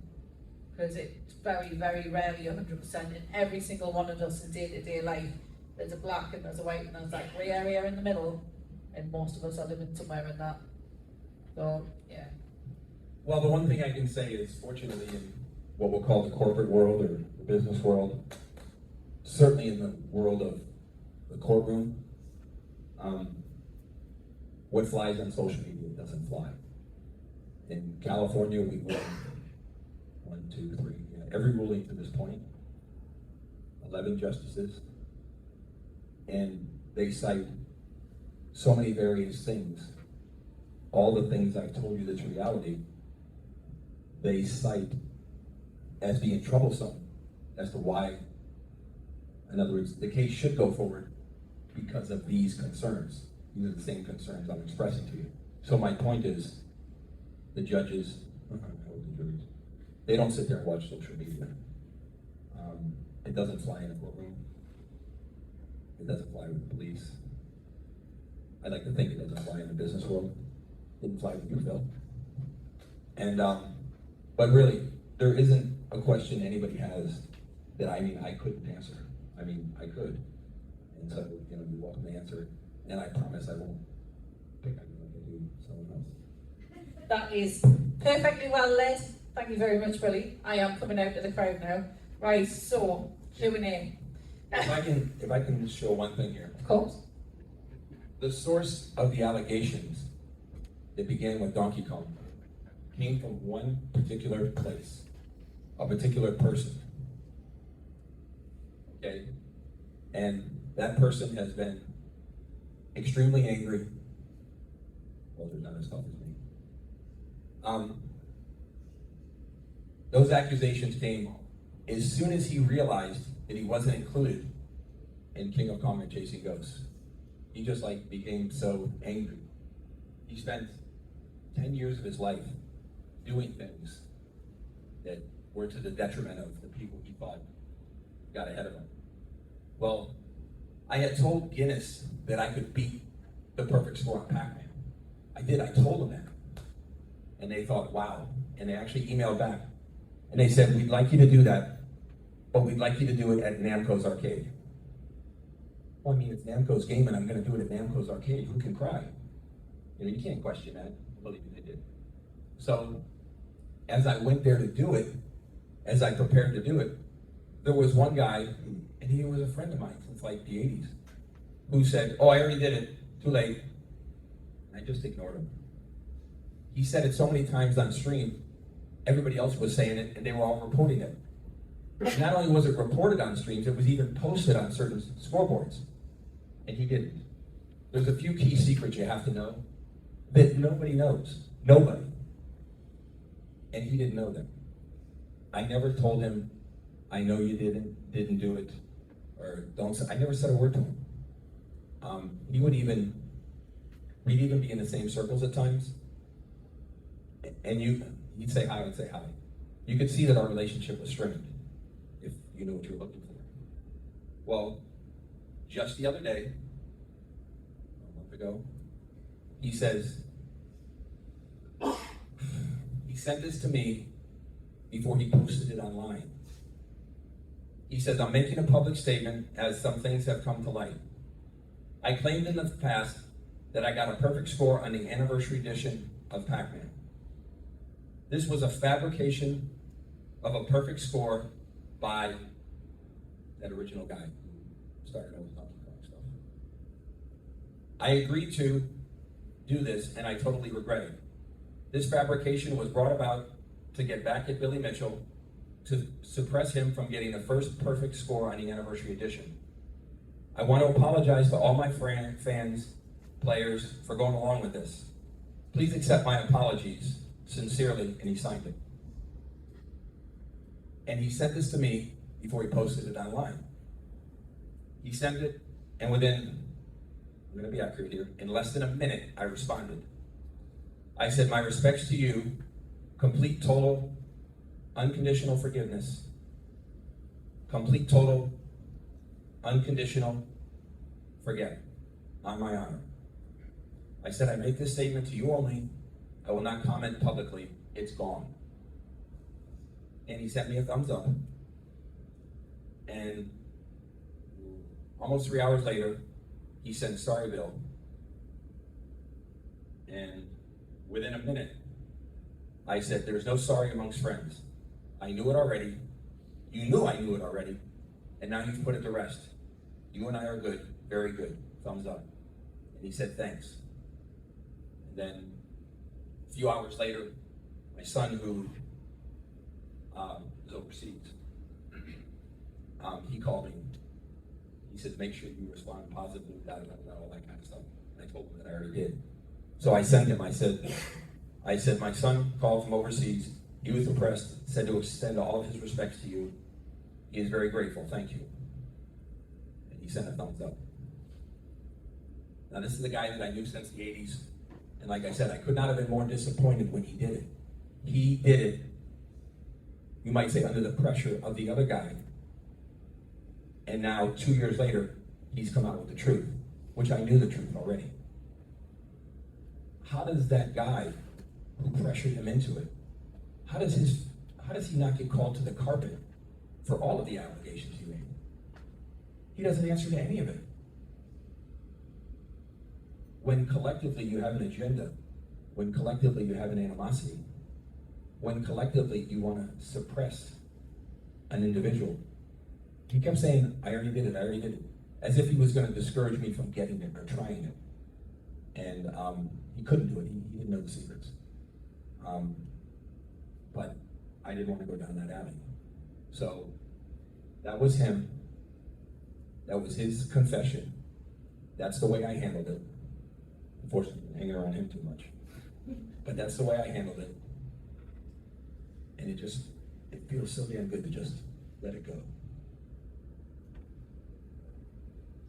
S1: Because it's very, very rarely 100%. In every single one of us in day-to-day life, there's a black and there's a white and there's that grey area in the middle, and most of us are living somewhere in that. So, yeah.
S2: Well, the one thing I can say is, fortunately, in what we'll call the corporate world or the business world, certainly in the world of the courtroom, what flies on social media doesn't fly. In California, we won 1, 2, 3, every ruling to this point, 11 justices, and they cite so many various things. All the things I've told you that's reality, they cite as being troublesome as to why, in other words, the case should go forward because of these concerns. These are the same concerns I'm expressing to you. So my point is, the judges, they don't sit there and watch social media. It doesn't fly in a courtroom. It doesn't fly with the police. I like to think it doesn't fly in the business world. It didn't fly with you, Phil. And, but really, there isn't a question anybody has that I couldn't answer. I mean, I could. And so, you're welcome to answer. And I promise I won't pick on you like I do someone else.
S1: That is perfectly well led. Thank you very much, Billy. I am coming out to the crowd now. Right, so, Q&A.
S2: If I can just show one thing here.
S1: Of course.
S2: The source of the allegations that began with Donkey Kong came from one particular place, a particular person. Okay? And that person has been extremely angry. Well, there's not as tough as me. Those accusations came as soon as he realized that he wasn't included in King of Kong and Chasing Ghosts. He just became so angry. He spent 10 years of his life doing things that were to the detriment of the people he thought got ahead of him. Well, I had told Guinness that I could beat the perfect score on Pac-Man. I did, I told them that. And they thought, wow. And they actually emailed back. And they said, we'd like you to do that, but we'd like you to do it at Namco's arcade. Well, I mean, it's Namco's game and I'm gonna do it at Namco's arcade. Who can cry? You know, you can't question that. Believe me, they did. So, as I went there to do it, as I prepared to do it, there was one guy, and he was a friend of mine since like the 80s, who said, oh, I already did it, too late. And I just ignored him. He said it so many times on stream, everybody else was saying it, and they were all reporting it. Not only was it reported on streams, it was even posted on certain scoreboards. And he didn't. There's a few key secrets you have to know that nobody knows. Nobody. And he didn't know them. I never told him, I know you didn't do it, or don't say, I never said a word to him. We'd even be in the same circles at times, and he'd say hi, I'd say hi. You could see that our relationship was strained, if you knew what you were looking for. Well, just the other day, a month ago, he says, he sent this to me before he posted it online. He says, I'm making a public statement as some things have come to light. I claimed in the past that I got a perfect score on the anniversary edition of Pac-Man. This was a fabrication of a perfect score by that original guy who started all the Donkey Kong stuff. I agreed to do this, and I totally regret it. This fabrication was brought about to get back at Billy Mitchell, to suppress him from getting the first perfect score on the anniversary edition. I want to apologize to all my fans, players, for going along with this. Please accept my apologies, sincerely, and he signed it. And he sent this to me before he posted it online. He sent it, and within, I'm gonna be accurate here, in less than a minute, I responded. I said, my respects to you, complete, total, unconditional forgiveness, complete, total, unconditional forget, on my honor. I said, I make this statement to you only. I will not comment publicly. It's gone. And he sent me a thumbs up. And almost 3 hours later, he sent, sorry, Bill. And within a minute, I said, there's no sorry amongst friends. I knew it already. You knew I knew it already. And now you've put it to rest. You and I are good, very good. Thumbs up. And he said, thanks. And then a few hours later, my son, who is overseas, he called me. He said, make sure you respond positively, all that kind of stuff. And I told him that I already did. So I sent him, I said, my son called from overseas. He was depressed, said to extend all of his respects to you. He is very grateful, thank you. And he sent a thumbs up. Now this is a guy that I knew since the 80s. And like I said, I could not have been more disappointed when he did it. He did it, you might say, under the pressure of the other guy. And now, 2 years later, he's come out with the truth, which I knew the truth already. How does that guy who pressured him into it, how does he not get called to the carpet for all of the allegations he made? He doesn't answer to any of it. When collectively you have an agenda, when collectively you have an animosity, when collectively you want to suppress an individual, he kept saying, I already did it, as if he was going to discourage me from getting it or trying it. And he couldn't do it, he didn't know the secrets. But I didn't want to go down that alley. So that was him. That was his confession. That's the way I handled it. Unfortunately, I'm hanging around him too much. But that's the way I handled it. And it feels so damn good to just let it go.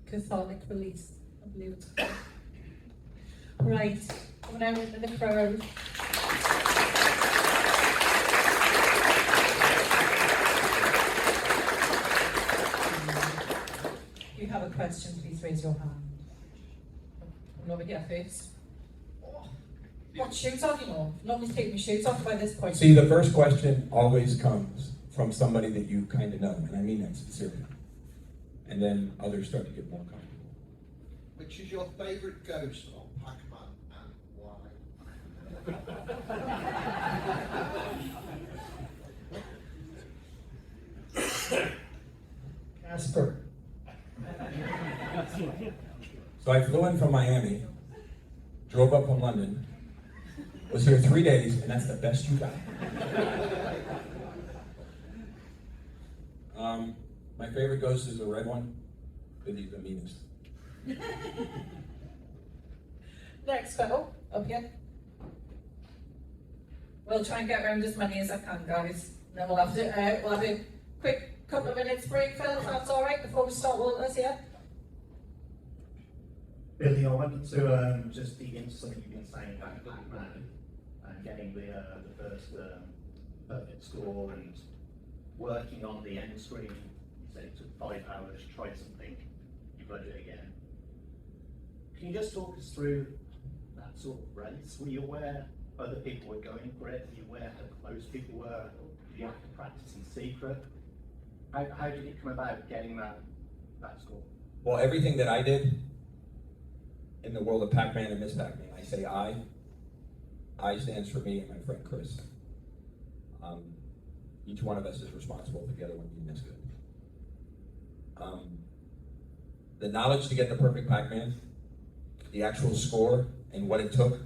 S1: Cathartic release, I believe it's called. Right, coming out into the crowd. If you have a question, please raise your hand. Coming over here first. Oh, what shoes on you know? Nobody's taking my shoes off by this point.
S2: See, the first question always comes from somebody that you kind of know, and I mean that sincerely. And then others start to get more comfortable.
S6: Which is your favourite ghost on Pac-Man and why?
S3: Casper.
S2: So I flew in from Miami, drove up from London, was here 3 days, and that's the best you got. My favorite ghost is the red one, because he's the meanest.
S1: Next fellow, up here. We'll try and get around as many as I can, guys. Then we'll have a quick couple of minutes break, Phil, if that's all right, before we start with us here.
S5: Billy, I wanted to just dig into something you've been saying about Pac-Man and getting the first perfect score and working on the end screen. You said it took 5 hours, tried something, you got it again. Can you just talk us through that sort of race? Were you aware other people were going for it? Were you aware how close people were? Did you have to practice in secret? How did it come about getting that score?
S2: Well, everything that I did in the world of Pac-Man and Miss Pac-Man, I say I. I stands for me and my friend Chris. Each one of us is responsible for the other one being this good. The knowledge to get the perfect Pac-Man, the actual score and what it took,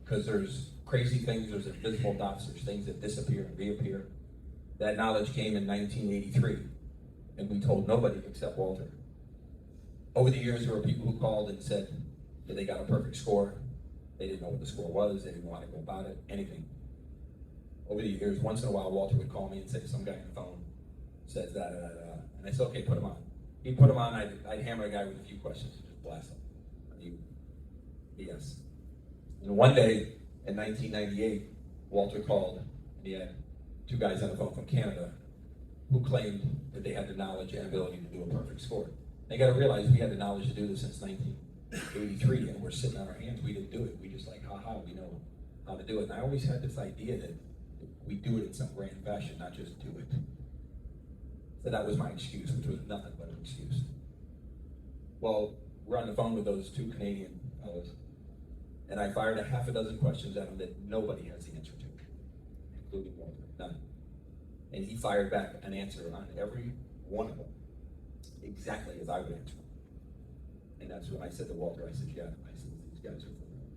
S2: because there's crazy things, there's invisible dots, there's things that disappear and reappear. That knowledge came in 1983, and we told nobody except Walter. Over the years, there were people who called and said that they got a perfect score. They didn't know what the score was, they didn't know how to go about it, anything. Over the years, once in a while, Walter would call me and say, some guy on the phone says da da da da, and I said, okay, put him on. He'd put him on, I'd hammer a guy with a few questions and just blast him. BS. And one day, in 1998, Walter called, and he had 2 guys on the phone from Canada who claimed that they had the knowledge and ability to do a perfect score. They got to realize we had the knowledge to do this since 1983, and we're sitting on our hands. We didn't do it. We just like, haha, we know how to do it. And I always had this idea that we do it in some grand fashion, not just do it. So that was my excuse, which was nothing but an excuse. Well, we're on the phone with those 2 Canadian fellows, and I fired a half a dozen questions at him that nobody has the answer to, including Walter, none. And he fired back an answer on every one of them, exactly as I would answer them. And that's when I said to Walter, I said, yeah, I said, these guys are for real.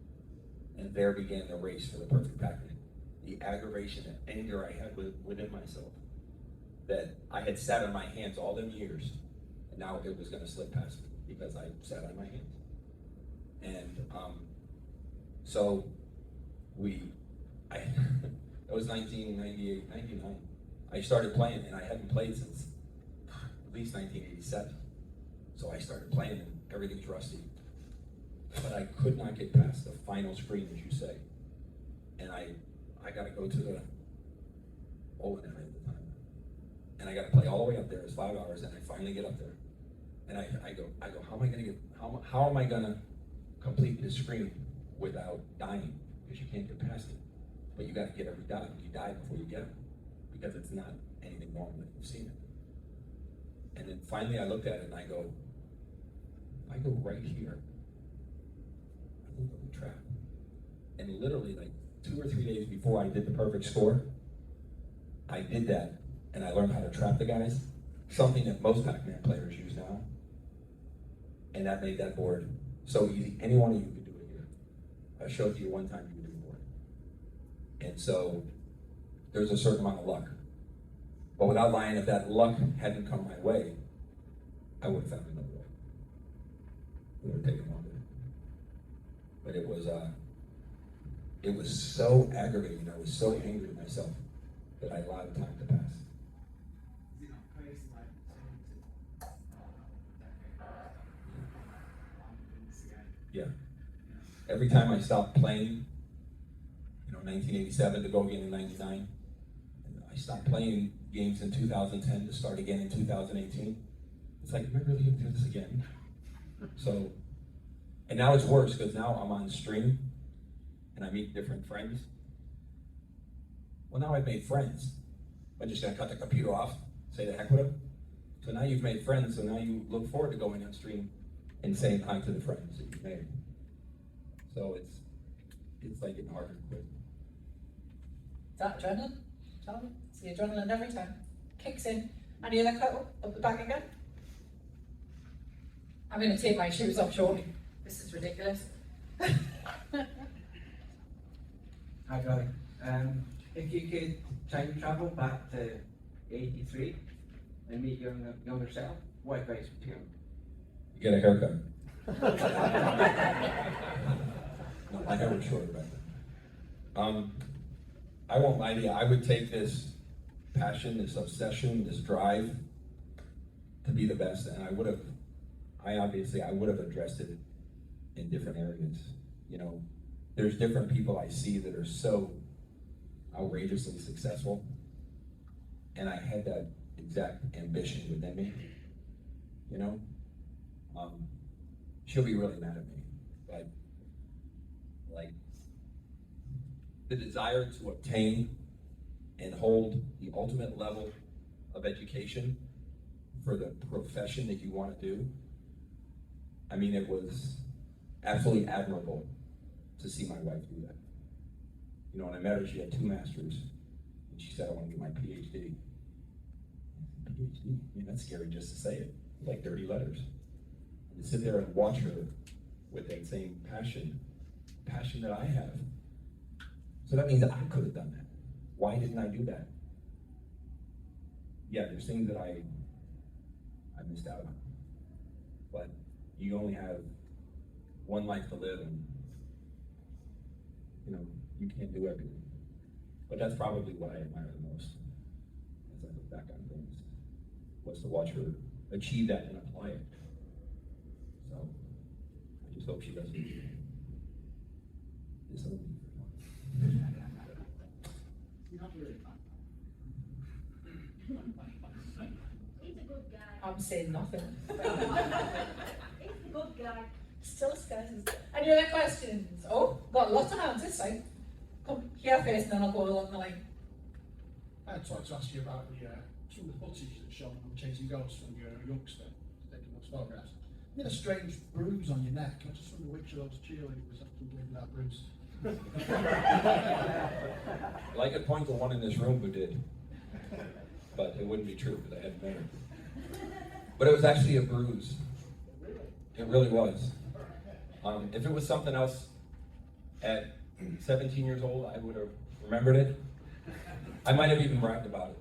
S2: And there began the race for the perfect Pac-Man. The aggravation and anger I had within myself, that I had sat on my hands all them years, and now it was going to slip past me because I sat on my hands. And so it was 1998, 99. I started playing, and I hadn't played since at least 1987. So I started playing, and everything's rusty. But I could not get past the final screen, as you say. And I got to go to the bowling alley at the time. And I got to play all the way up there. It's 5 hours, and I finally get up there. And I go, how am I gonna complete this screen without dying? Because you can't get past it. But you got to get every dot. You die before you get it, because it's not anything normal that you've seen it. And then finally I looked at it and I go, if I go right here, I think I'll be trapped. And literally like 2 or 3 days before I did the perfect score, I did that, and I learned how to trap the guys, something that most Pac-Man players use now. And that made that board so easy. Any one of you could do it here. I showed you one time you could do the board. And so there's a certain amount of luck. But without lying, if that luck hadn't come my way, I would have found another way. It would have taken longer. But it was so aggravating. I was so angry at myself that I allowed time to pass. Yeah. Every time I stopped playing, 1987 to go again in 99, and I stopped playing games in 2010 to start again in 2018. It's like, am I really going to do this again? So And now it's worse because now I'm on stream and I meet different friends. Well, now I've made friends. I'm just gonna cut the computer off, say the heck with them. So now you've made friends, so now you look forward to going on stream and saying hi to the friends that you've made. So it's like getting harder to quit.
S1: Is that adrenaline? Tell me. It's the adrenaline every time. Kicks in. And the other cut up the back again. I'm going to take my shoes off shortly. This is ridiculous.
S7: Hi, Johnny. If you could time travel back to 83 and meet your younger self, what advice would you
S2: You get a haircut. No, my hair was shorter back then. I won't lie to you, I would take this passion, this obsession, this drive to be the best, and I would have addressed it in different areas. You know, there's different people I see that are so outrageously successful, and I had that exact ambition within me, you know? She'll be really mad at me, but like the desire to obtain and hold the ultimate level of education for the profession that you want to do, I mean, it was absolutely admirable to see my wife do that. You know, when I met her, she had 2 masters, and she said, I want to get my PhD. PhD? I mean, that's scary just to say it, like 30 letters. And to sit there and watch her with that same passion that I have. So that means that I could have done that. Why didn't I do that? Yeah, there's things that I missed out on. But you only have one life to live, and you know, you can't do everything. But that's probably what I admire the most as I look back on things, was to watch her achieve that and apply it. So I just hope she doesn't disown me.
S8: Not really fun. He's a good guy.
S1: I'm saying nothing.
S8: He's a good guy.
S1: Still scares. Any other questions? Oh, got lots of hands this side. Come here first, and then I'll go along the line.
S6: I'd like to ask you about some of the footage that's shown on Chasing Ghosts when you were a youngster, taking those photographs. You had a strange bruise on your neck. I just wonder which of those cheerleaders was actually giving that bruise.
S2: Well, I could point to one in this room who did, but it wouldn't be true because I hadn't met her. But it was actually a bruise. It really was. If it was something else at 17 years old, I would have remembered it. I might have even bragged about it.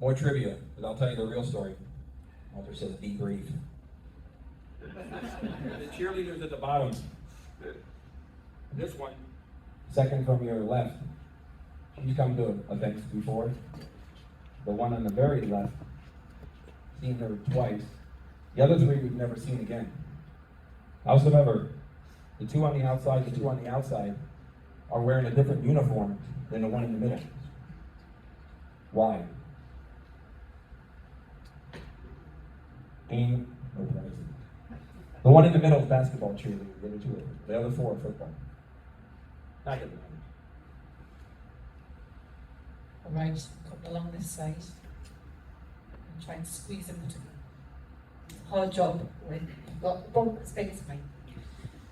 S2: More trivia, but I'll tell you the real story. Author says debrief. The cheerleaders at the bottom. This one, second from your left. She's come to events before. The one on the very left, seen her twice. The other 3 we've never seen again. Howsoever, the 2 on the outside, the 2 on the outside are wearing a different uniform than the one in the middle. Why? No prize. The one in the middle is basketball cheerleader, the other 2 are. The other 4 are football. Not getting money.
S1: All right, come along this side. And try and squeeze them together. Hard job when you've got the bump as big as mine.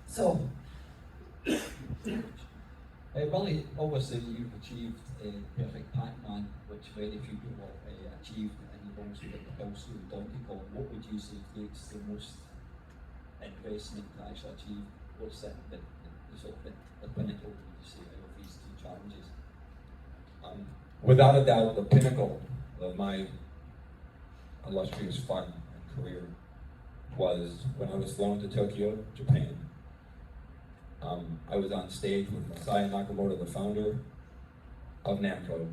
S1: So,
S9: Billy, obviously you've achieved a perfect Pac-Man, which very few people achieved, and you've also got the Pulse and Donkey Kong. What would you say takes the most investment to actually achieve? What's the sort of the pinnacle, would you say, out of these 2 challenges?
S2: Without a doubt, the pinnacle of my illustrious fun and career was when I was flown to Tokyo, Japan. I was on stage with Masaya Nakamoto, the founder of Namco,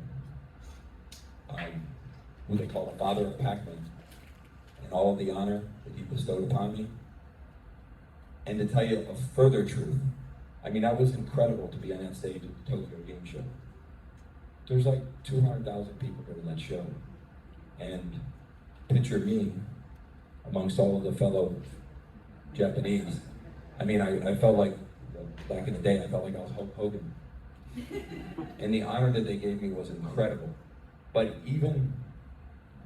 S2: who they call the father of Pac-Man, and all of the honor that he bestowed upon me. And to tell you a further truth, I mean, that was incredible to be on that stage at the Tokyo Game Show. There's like 200,000 people there in that show. And picture me amongst all of the fellow Japanese. I mean, I felt like, back in the day, I felt like I was Hulk Hogan. And the honor that they gave me was incredible. But even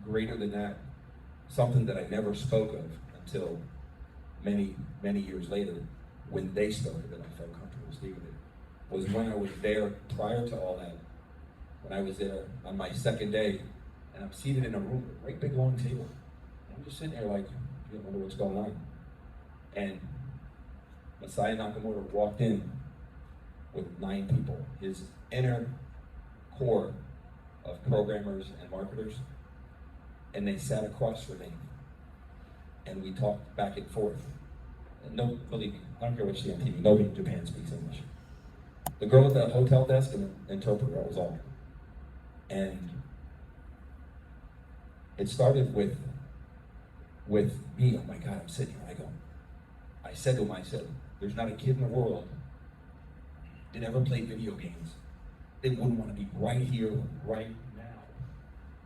S2: greater than that, something that I never spoke of until many, many years later, when they started and I felt comfortable speaking it, was when I was there prior to all that. When I was there on my second day, and I'm seated in a room with a great big long table. And I'm just sitting there like, I don't wonder what's going on. And Masaya Nakamoto walked in with 9 people, his inner core of programmers and marketers, and they sat across from me, and we talked back and forth. And no, believe me, I don't care what you see on TV, nobody in Japan speaks English. The girl at the hotel desk and the interpreter, that was all. And it started with me. Oh my God, I'm sitting here. I said to him, there's not a kid in the world that ever played video games that wouldn't want to be right here, right now.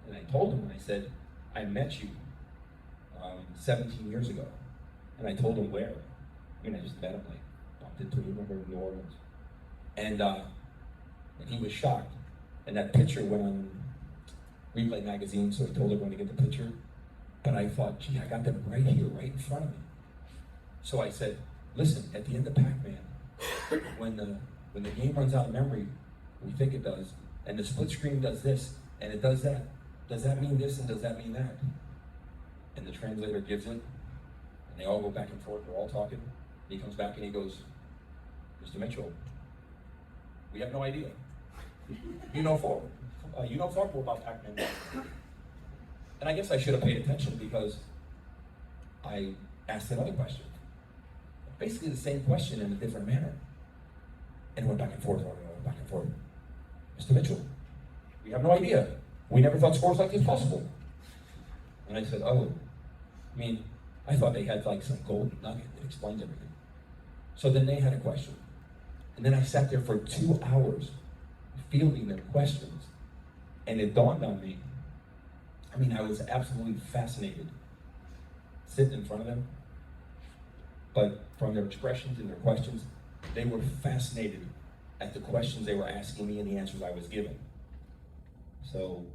S2: And I told him, I said, I met you 17 years ago. And I told him where. I mean, I just met him, like, bumped into him, remember, in New Orleans. And he was shocked. And that picture went on Replay magazine, so I told everyone to get the picture. But I thought, gee, I got them right here, right in front of me. So I said, listen, at the end of Pac-Man, when the game runs out of memory, we think it does, and the split screen does this, and it does that mean this, and does that mean that? And the translator gives it, and they all go back and forth, they're all talking. He comes back and he goes, Mr. Mitchell, we have no idea. You know far more about Pac-Man. And I guess I should have paid attention because I asked another question. Basically the same question in a different manner. And went back and forth, back and forth. Mr. Mitchell, we have no idea. We never thought scores like this possible. And I said, I thought they had like some golden nugget that explains everything. So then they had a question. And then I sat there for 2 hours fielding their questions. And it dawned on me. I was absolutely fascinated sitting in front of them. But from their expressions and their questions, they were fascinated at the questions they were asking me and the answers I was giving. So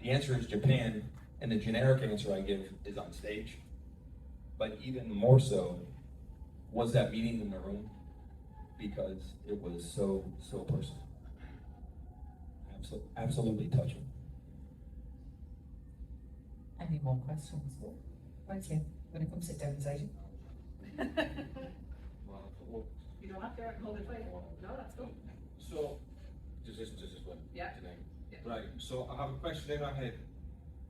S2: the answer is Japan, and the generic answer I give is on stage. But even more so was that meeting in the room, because it was so personal. Absolutely touching.
S1: Any more questions? Right here. I'm going to come sit down beside you.
S10: You don't have to hold it later. No, that's good.
S11: So, does this one?
S10: Yeah.
S11: Today?
S10: Yeah.
S11: Right, so I have a question in my head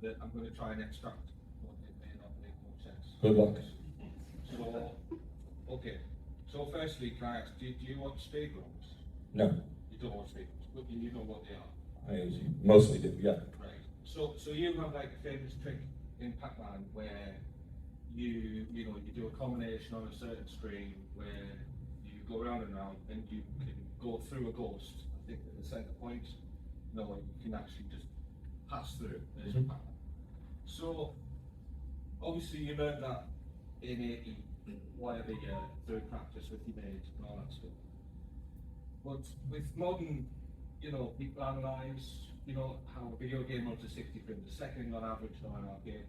S11: that I'm going to try and extract, but it may not make more sense.
S2: Good luck.
S11: So, okay. So firstly, can I ask, do you watch speed runs?
S2: No,
S11: You don't watch speed runs, but you know what they are.
S2: I mostly do, yeah.
S11: Right. So you have like a famous trick in Pac-Man where you do a combination on a certain screen where you go round and round and you can go through a ghost. I think at the centre point, you can actually just pass through as Pac-Man. So obviously you learned that in 80 whatever year through practice with your mates and all that stuff. But with modern, people analyse, how a video game runs to 60 frames a second on average on an arcade.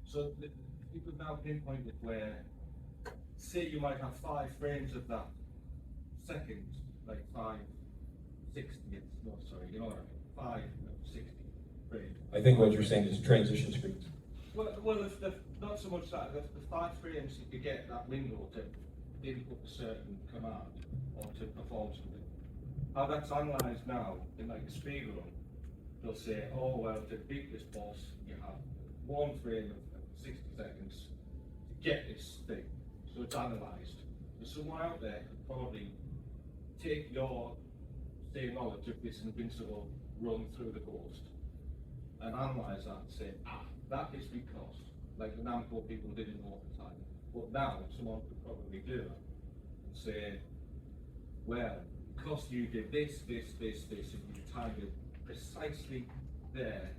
S11: So people now pinpoint it where, say you might have 5 frames of that second, like 5 60th, no sorry, you know what I mean, 5 of 60 frames.
S2: I think what you're saying is transition screens.
S11: Well, not so much that, the 5 frames you could get that window to input a certain command or to perform something. How that's analysed now in like a speed run, they'll say, oh well, to beat this boss, you have 1 frame of 60 seconds to get this thing. So it's analysed. There's someone out there could probably take your knowledge of this invincible run through the ghost and analyse that and say, that is because, like the Namco people didn't know at the time. But now someone could probably do that and say, well, because you did this, and you timed it precisely there,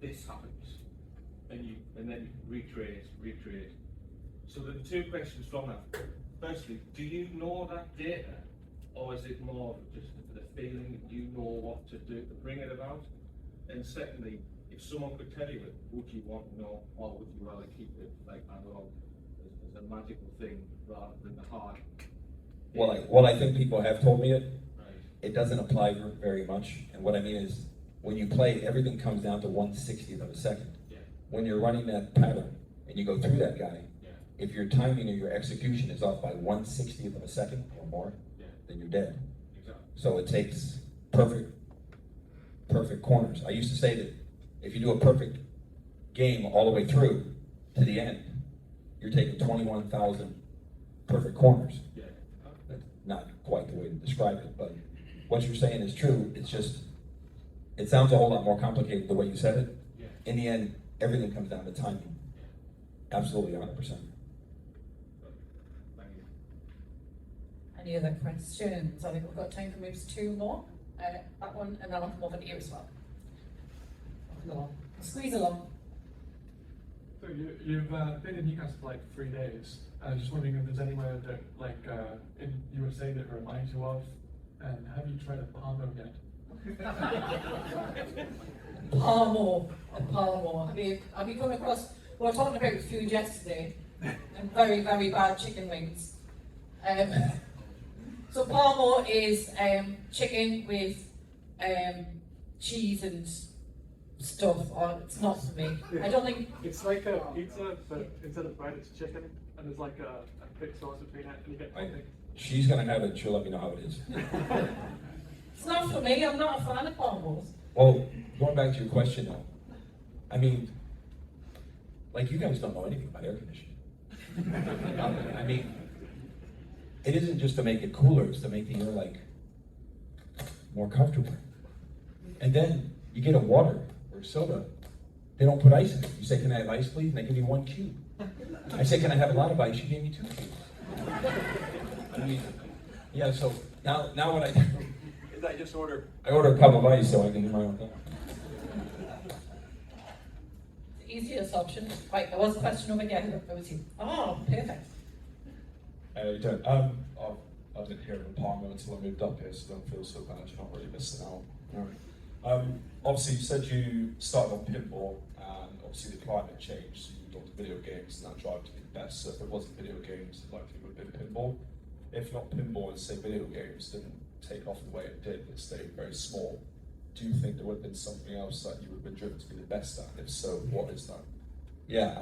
S11: this happens. and then you recreate. So the two questions from that. Firstly, do you know that data, or is it more just the feeling that you know what to do to bring it about? And secondly, if someone could tell you it, would you want to know, or would you rather keep it like analog as a magical thing rather than the hard?
S2: Well, I think people have told me it.
S11: Right.
S2: It doesn't apply very much, and what I mean is, when you play, everything comes down to 1/60th of a second.
S11: Yeah.
S2: When you're running that pattern, and you go through that guy,
S11: Yeah.
S2: if your timing or your execution is off by 1/60th of a second or more,
S11: Yeah.
S2: then you're dead.
S11: Exactly.
S2: So it takes perfect corners. I used to say that if you do a perfect game all the way through to the end, you're taking 21,000 perfect corners.
S11: Yeah.
S2: That's not quite the way to describe it, but what you're saying is true. It's just, it sounds a whole lot more complicated the way you said it.
S11: Yeah.
S2: In the end, everything comes down to timing. Absolutely, 100%.
S11: Thank you.
S1: Any other questions? I think we've got time for maybe two more. That one, and then I'll come over to you as well. Come along. Squeeze along.
S4: So you've been in Newcastle for like 3 days. I was just wondering if there's anywhere that, like, you would say that reminds you of, and have you tried a Palmo yet?
S1: Palmo. Have you come across, we were talking about food yesterday, and very, very bad chicken wings. So Palmo is chicken with cheese and stuff on. It's not for me. I don't think.
S4: It's like a pizza, but instead of bread, it's chicken, and there's like a thick sauce between it, and you get toppings.
S2: She's gonna have it. She'll let me know how it is.
S1: It's not for me. I'm not a fan of Palmos.
S2: Well, going back to your question though, I mean, like, you guys don't know anything about air conditioning. I mean, it isn't just to make it cooler, it's to make the air, like, more comfortable. And then you get a water or soda, they don't put ice in it. You say, can I have ice please? And they give you 1 cube. I say, can I have a lot of ice? You gave me 2 cubes. I mean, yeah, so now what I do is I order a cup of ice so I can do my own thing.
S1: The easiest option. Right, there was a question over here. That was you. Oh, perfect.
S12: You don't. I didn't hear of a Palmo until I moved up here, so don't feel so bad. You're not really missing out. Obviously, you said you started on pinball, and obviously the climate changed, so you moved on to video games, and that drive to be the best. So if it wasn't video games, it likely would have been pinball. If not pinball, and say video games didn't take off the way it did, it stayed very small, do you think there would have been something else that you would have been driven to be the best at? If so, what is that?
S2: Yeah,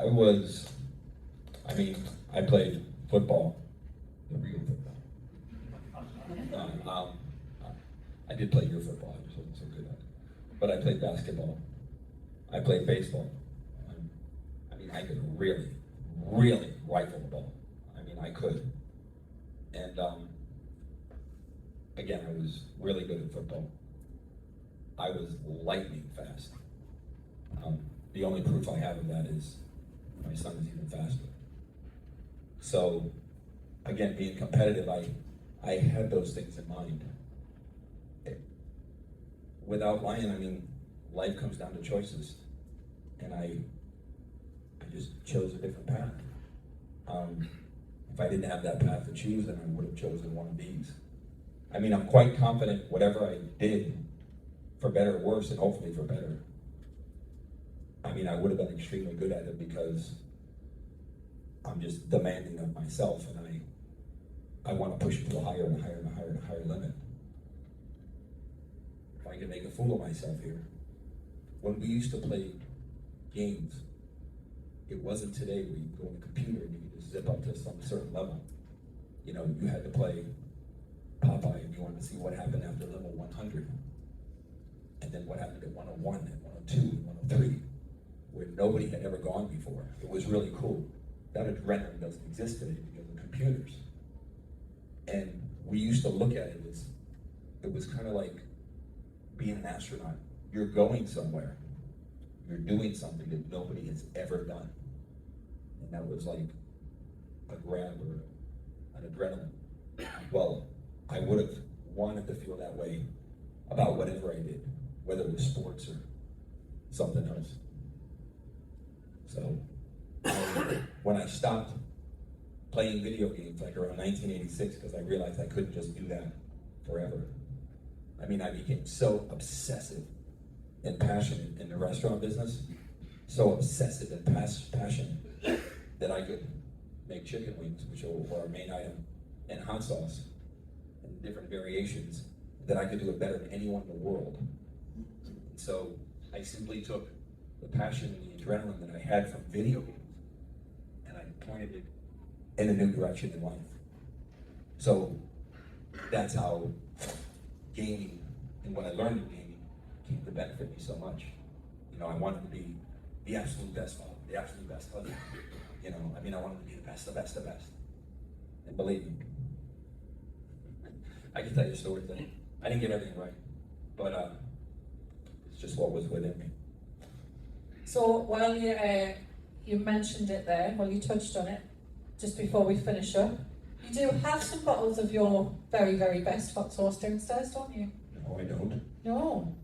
S2: I played football, the real football. I did play your football, I just wasn't so good at it. But I played basketball. I played baseball. I could really, really rifle the ball. I could. And again, I was really good at football. I was lightning fast. The only proof I have of that is my son is even faster. So, again, being competitive, I had those things in mind. Without lying, life comes down to choices. And I just chose a different path. If I didn't have that path to choose, then I would have chosen one of these. I'm quite confident whatever I did, for better or worse, and hopefully for better, I would have been extremely good at it because I'm just demanding of myself, and I want to push it to a higher and higher and higher and higher limit. If I can make a fool of myself here. When we used to play games, it wasn't today where you go on the computer and you can just zip up to some certain level. You had to play Popeye and you wanted to see what happened after level 100. And then what happened at 101 and 102 and 103, where nobody had ever gone before. It was really cool. That adrenaline doesn't exist today because of computers. And we used to look at it as, it was kind of like being an astronaut. You're going somewhere. You're doing something that nobody has ever done. And that was like a grab or an adrenaline. Well, I would have wanted to feel that way about whatever I did, whether it was sports or something else. So when I stopped playing video games, like around 1986, because I realized I couldn't just do that forever. I mean, I became so obsessive and passionate in the restaurant business, so obsessive and passionate that I could make chicken wings, which were our main item, and hot sauce, and different variations, that I could do it better than anyone in the world. And so I simply took the passion and the adrenaline that I had from video games, and I pointed it in a new direction in life. So that's how gaming and what I learned in gaming came to benefit me so much. You know, I wanted to be the absolute best father, the absolute best husband. You know, I mean, I wanted to be the best, the best, the best. And believe me, I can tell you stories that I didn't get everything right, but it's just what was within me.
S1: So while you mentioned it there, well, you touched on it just before we finish up, you do have some bottles of your very, very best hot sauce downstairs, don't you?
S2: No, I don't.
S1: No.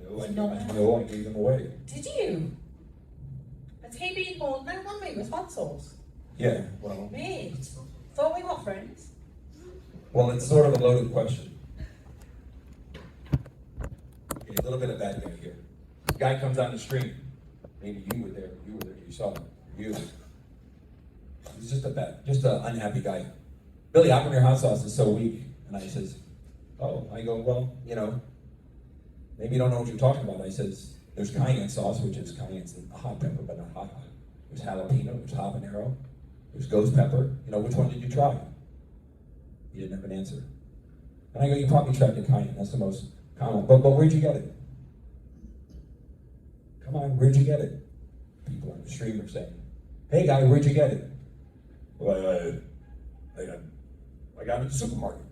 S2: No, I gave them away.
S1: Did you? Has he been holding out on me with hot sauce?
S2: Yeah, well.
S1: Mate, thought we were friends.
S2: Well, it's sort of a loaded question. Okay, a little bit of bad guy here. Guy comes on the street. Maybe you were there, you saw him. He's just an unhappy guy. Billy, how come your hot sauce is so weak? And I says, oh, I go, well, you know, maybe you don't know what you're talking about. I says, there's cayenne sauce, which is cayenne's a hot pepper, but not hot. There's jalapeno, there's habanero, there's ghost pepper. You know, which one did you try? He didn't have an answer. And I go, you probably tried the cayenne. That's the most common. But where'd you get it? Come on, where'd you get it? People on the stream are saying, hey guy, where'd you get it? Well, I got it at the supermarket.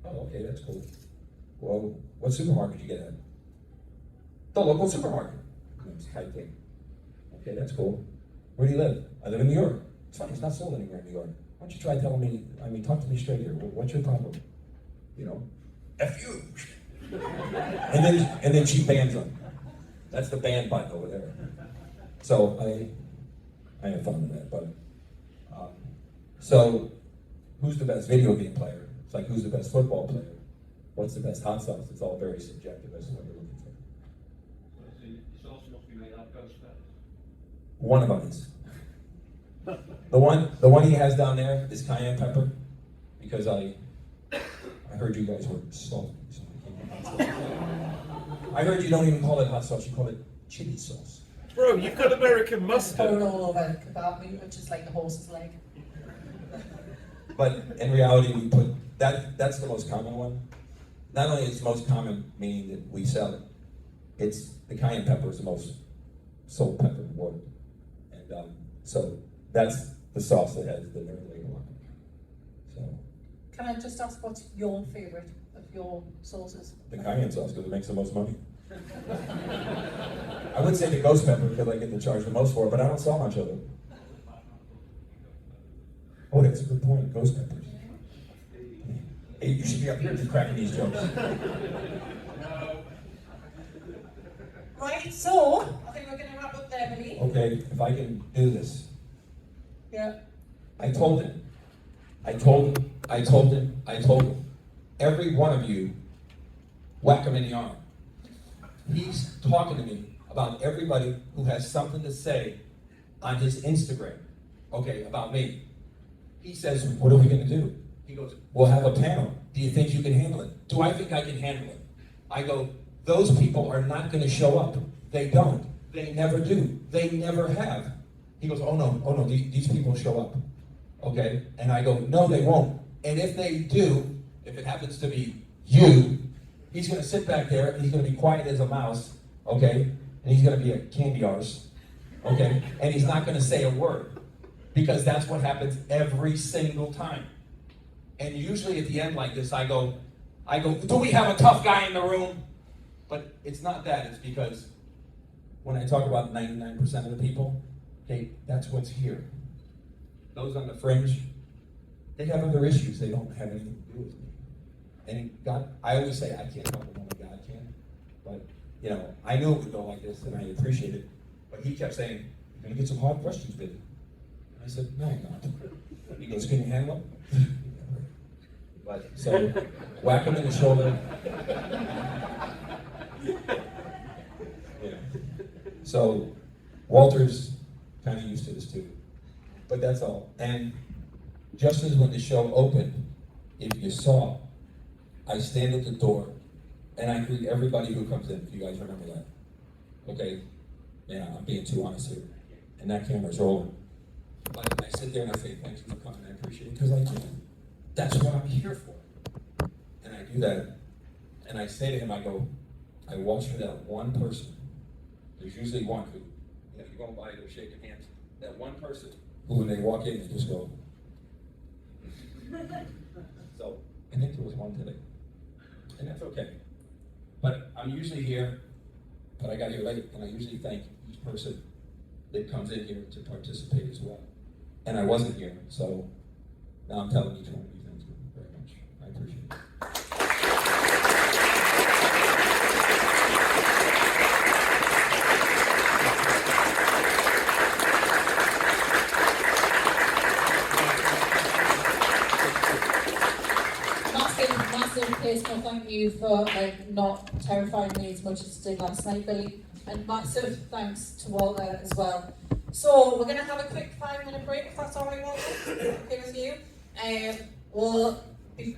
S2: Oh, okay, that's cool. Well, what supermarket did you get it at? The local supermarket. It's tight thing. Okay, that's cool. Where do you live? I live in New York. It's funny, it's not sold anywhere in New York. Why don't you try telling me, talk to me straight here. What's your problem? You know, F you. and then she bans them. That's the ban button over there. So I have fun with that, but so who's the best video game player? It's like who's the best football player? What's the best hot sauce? It's all very subjective as to what you're looking for.
S11: So your sauce must be made out of ghost pepper.
S2: One of them is. The one he has down there is cayenne pepper, because I heard you guys were salty. So I heard you don't even call it hot sauce, you call it chili sauce.
S13: Bro, you've got American mustard.
S1: Pour it all over the kebab meat, which is like the horse's leg.
S2: But in reality, we put that's the most common one. Not only is it the most common, meaning that we sell it, it's the cayenne pepper is the most sold pepper in the world. And so that's the sauce that has the NERG label on it. So
S1: Can I just ask what's your favourite of your sauces?
S2: the cayenne sauce, because it makes the most money. I would say the ghost pepper because I get to charge the most for it, but I don't sell much of it. Oh, that's a good point. Ghost peppers. Hey, you should be up here just cracking these jokes.
S1: Right, so I think we're going to wrap up there, Billy.
S2: Okay, if I can do this.
S1: Yeah.
S2: I told him. Every one of you, whack him in the arm. He's talking to me about everybody who has something to say on his Instagram, okay, about me. He says, what are we going to do? He goes, we'll have a panel. Do you think you can handle it? Do I think I can handle it? I go, those people are not going to show up. They don't. They never do. They never have. He goes, oh no, these people show up. Okay? And I go, no, they won't. And if they do, if it happens to be you, he's going to sit back there and he's going to be quiet as a mouse, okay? And he's going to be a candy arse, okay? And he's not going to say a word because that's what happens every single time. And usually at the end like this, I go, do we have a tough guy in the room? But it's not that. It's because when I talk about 99% of the people, okay, that's what's here. Those on the fringe, they have other issues. They don't have anything to do with me. And God, I always say I can't help it, only God can. But, you know, I knew it would go like this and I appreciate it. But he kept saying, You're gonna get some hard questions, baby. I said, no, I'm not. He goes, can you handle them? But, so, whack him in the shoulder. Yeah. So, Walter's kind of used to this too. But that's all. And just as when the show opened, if you saw, I stand at the door and I greet everybody who comes in, if you guys remember that. Okay? Yeah, I'm being too honest here. And that camera's rolling. But I sit there and I say, thank you for coming, I appreciate it, because I can. That's what I'm here for. And I do that, and I say to him, I go, I watch for that one person. There's usually one who, you go by, they're shaking hands. That one person who, when they walk in, they just go. So, I think there was one today. And that's okay. But I'm usually here, but I got here late, and I usually thank each person that comes in here to participate as well. And I wasn't here, so now I'm telling each one of you thank you very much. I appreciate it.
S1: Massive personal thank you for not terrifying me as much as you did last night, Billy. And massive thanks to Walter as well. So we're going to have a quick 5-minute break, if that's all right, Walter. Okay with you? We'll be...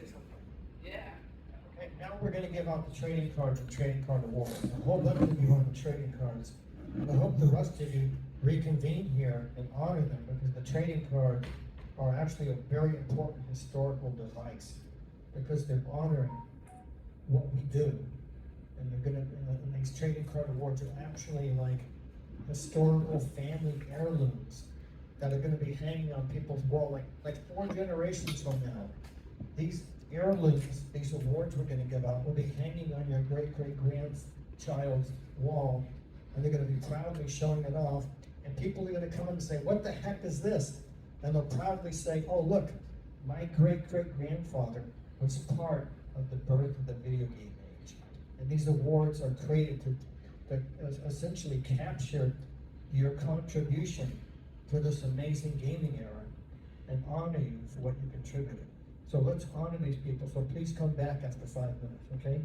S3: Okay, now we're going to give out the trading cards and trading card awards. A whole bunch of you on the trading cards. And I hope the rest of you reconvene here and honor them, because the trading cards are actually a very important historical device, because they're honoring what we do. And they're gonna, and these trading card awards are actually like historical family heirlooms that are gonna be hanging on people's wall, like 4 generations from now. These heirlooms, these awards we're gonna give out, will be hanging on your great-great-grandchild's wall, and they're gonna be proudly showing it off, and people are gonna come and say, what the heck is this? And they'll proudly say, oh look, my great-great-grandfather was part of the birth of the video game age. And these awards are created to essentially capture your contribution to this amazing gaming era and honor you for what you contributed. So let's honor these people. So please come back after 5 minutes, okay?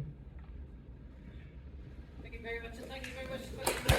S1: Thank you very much, and thank you very much for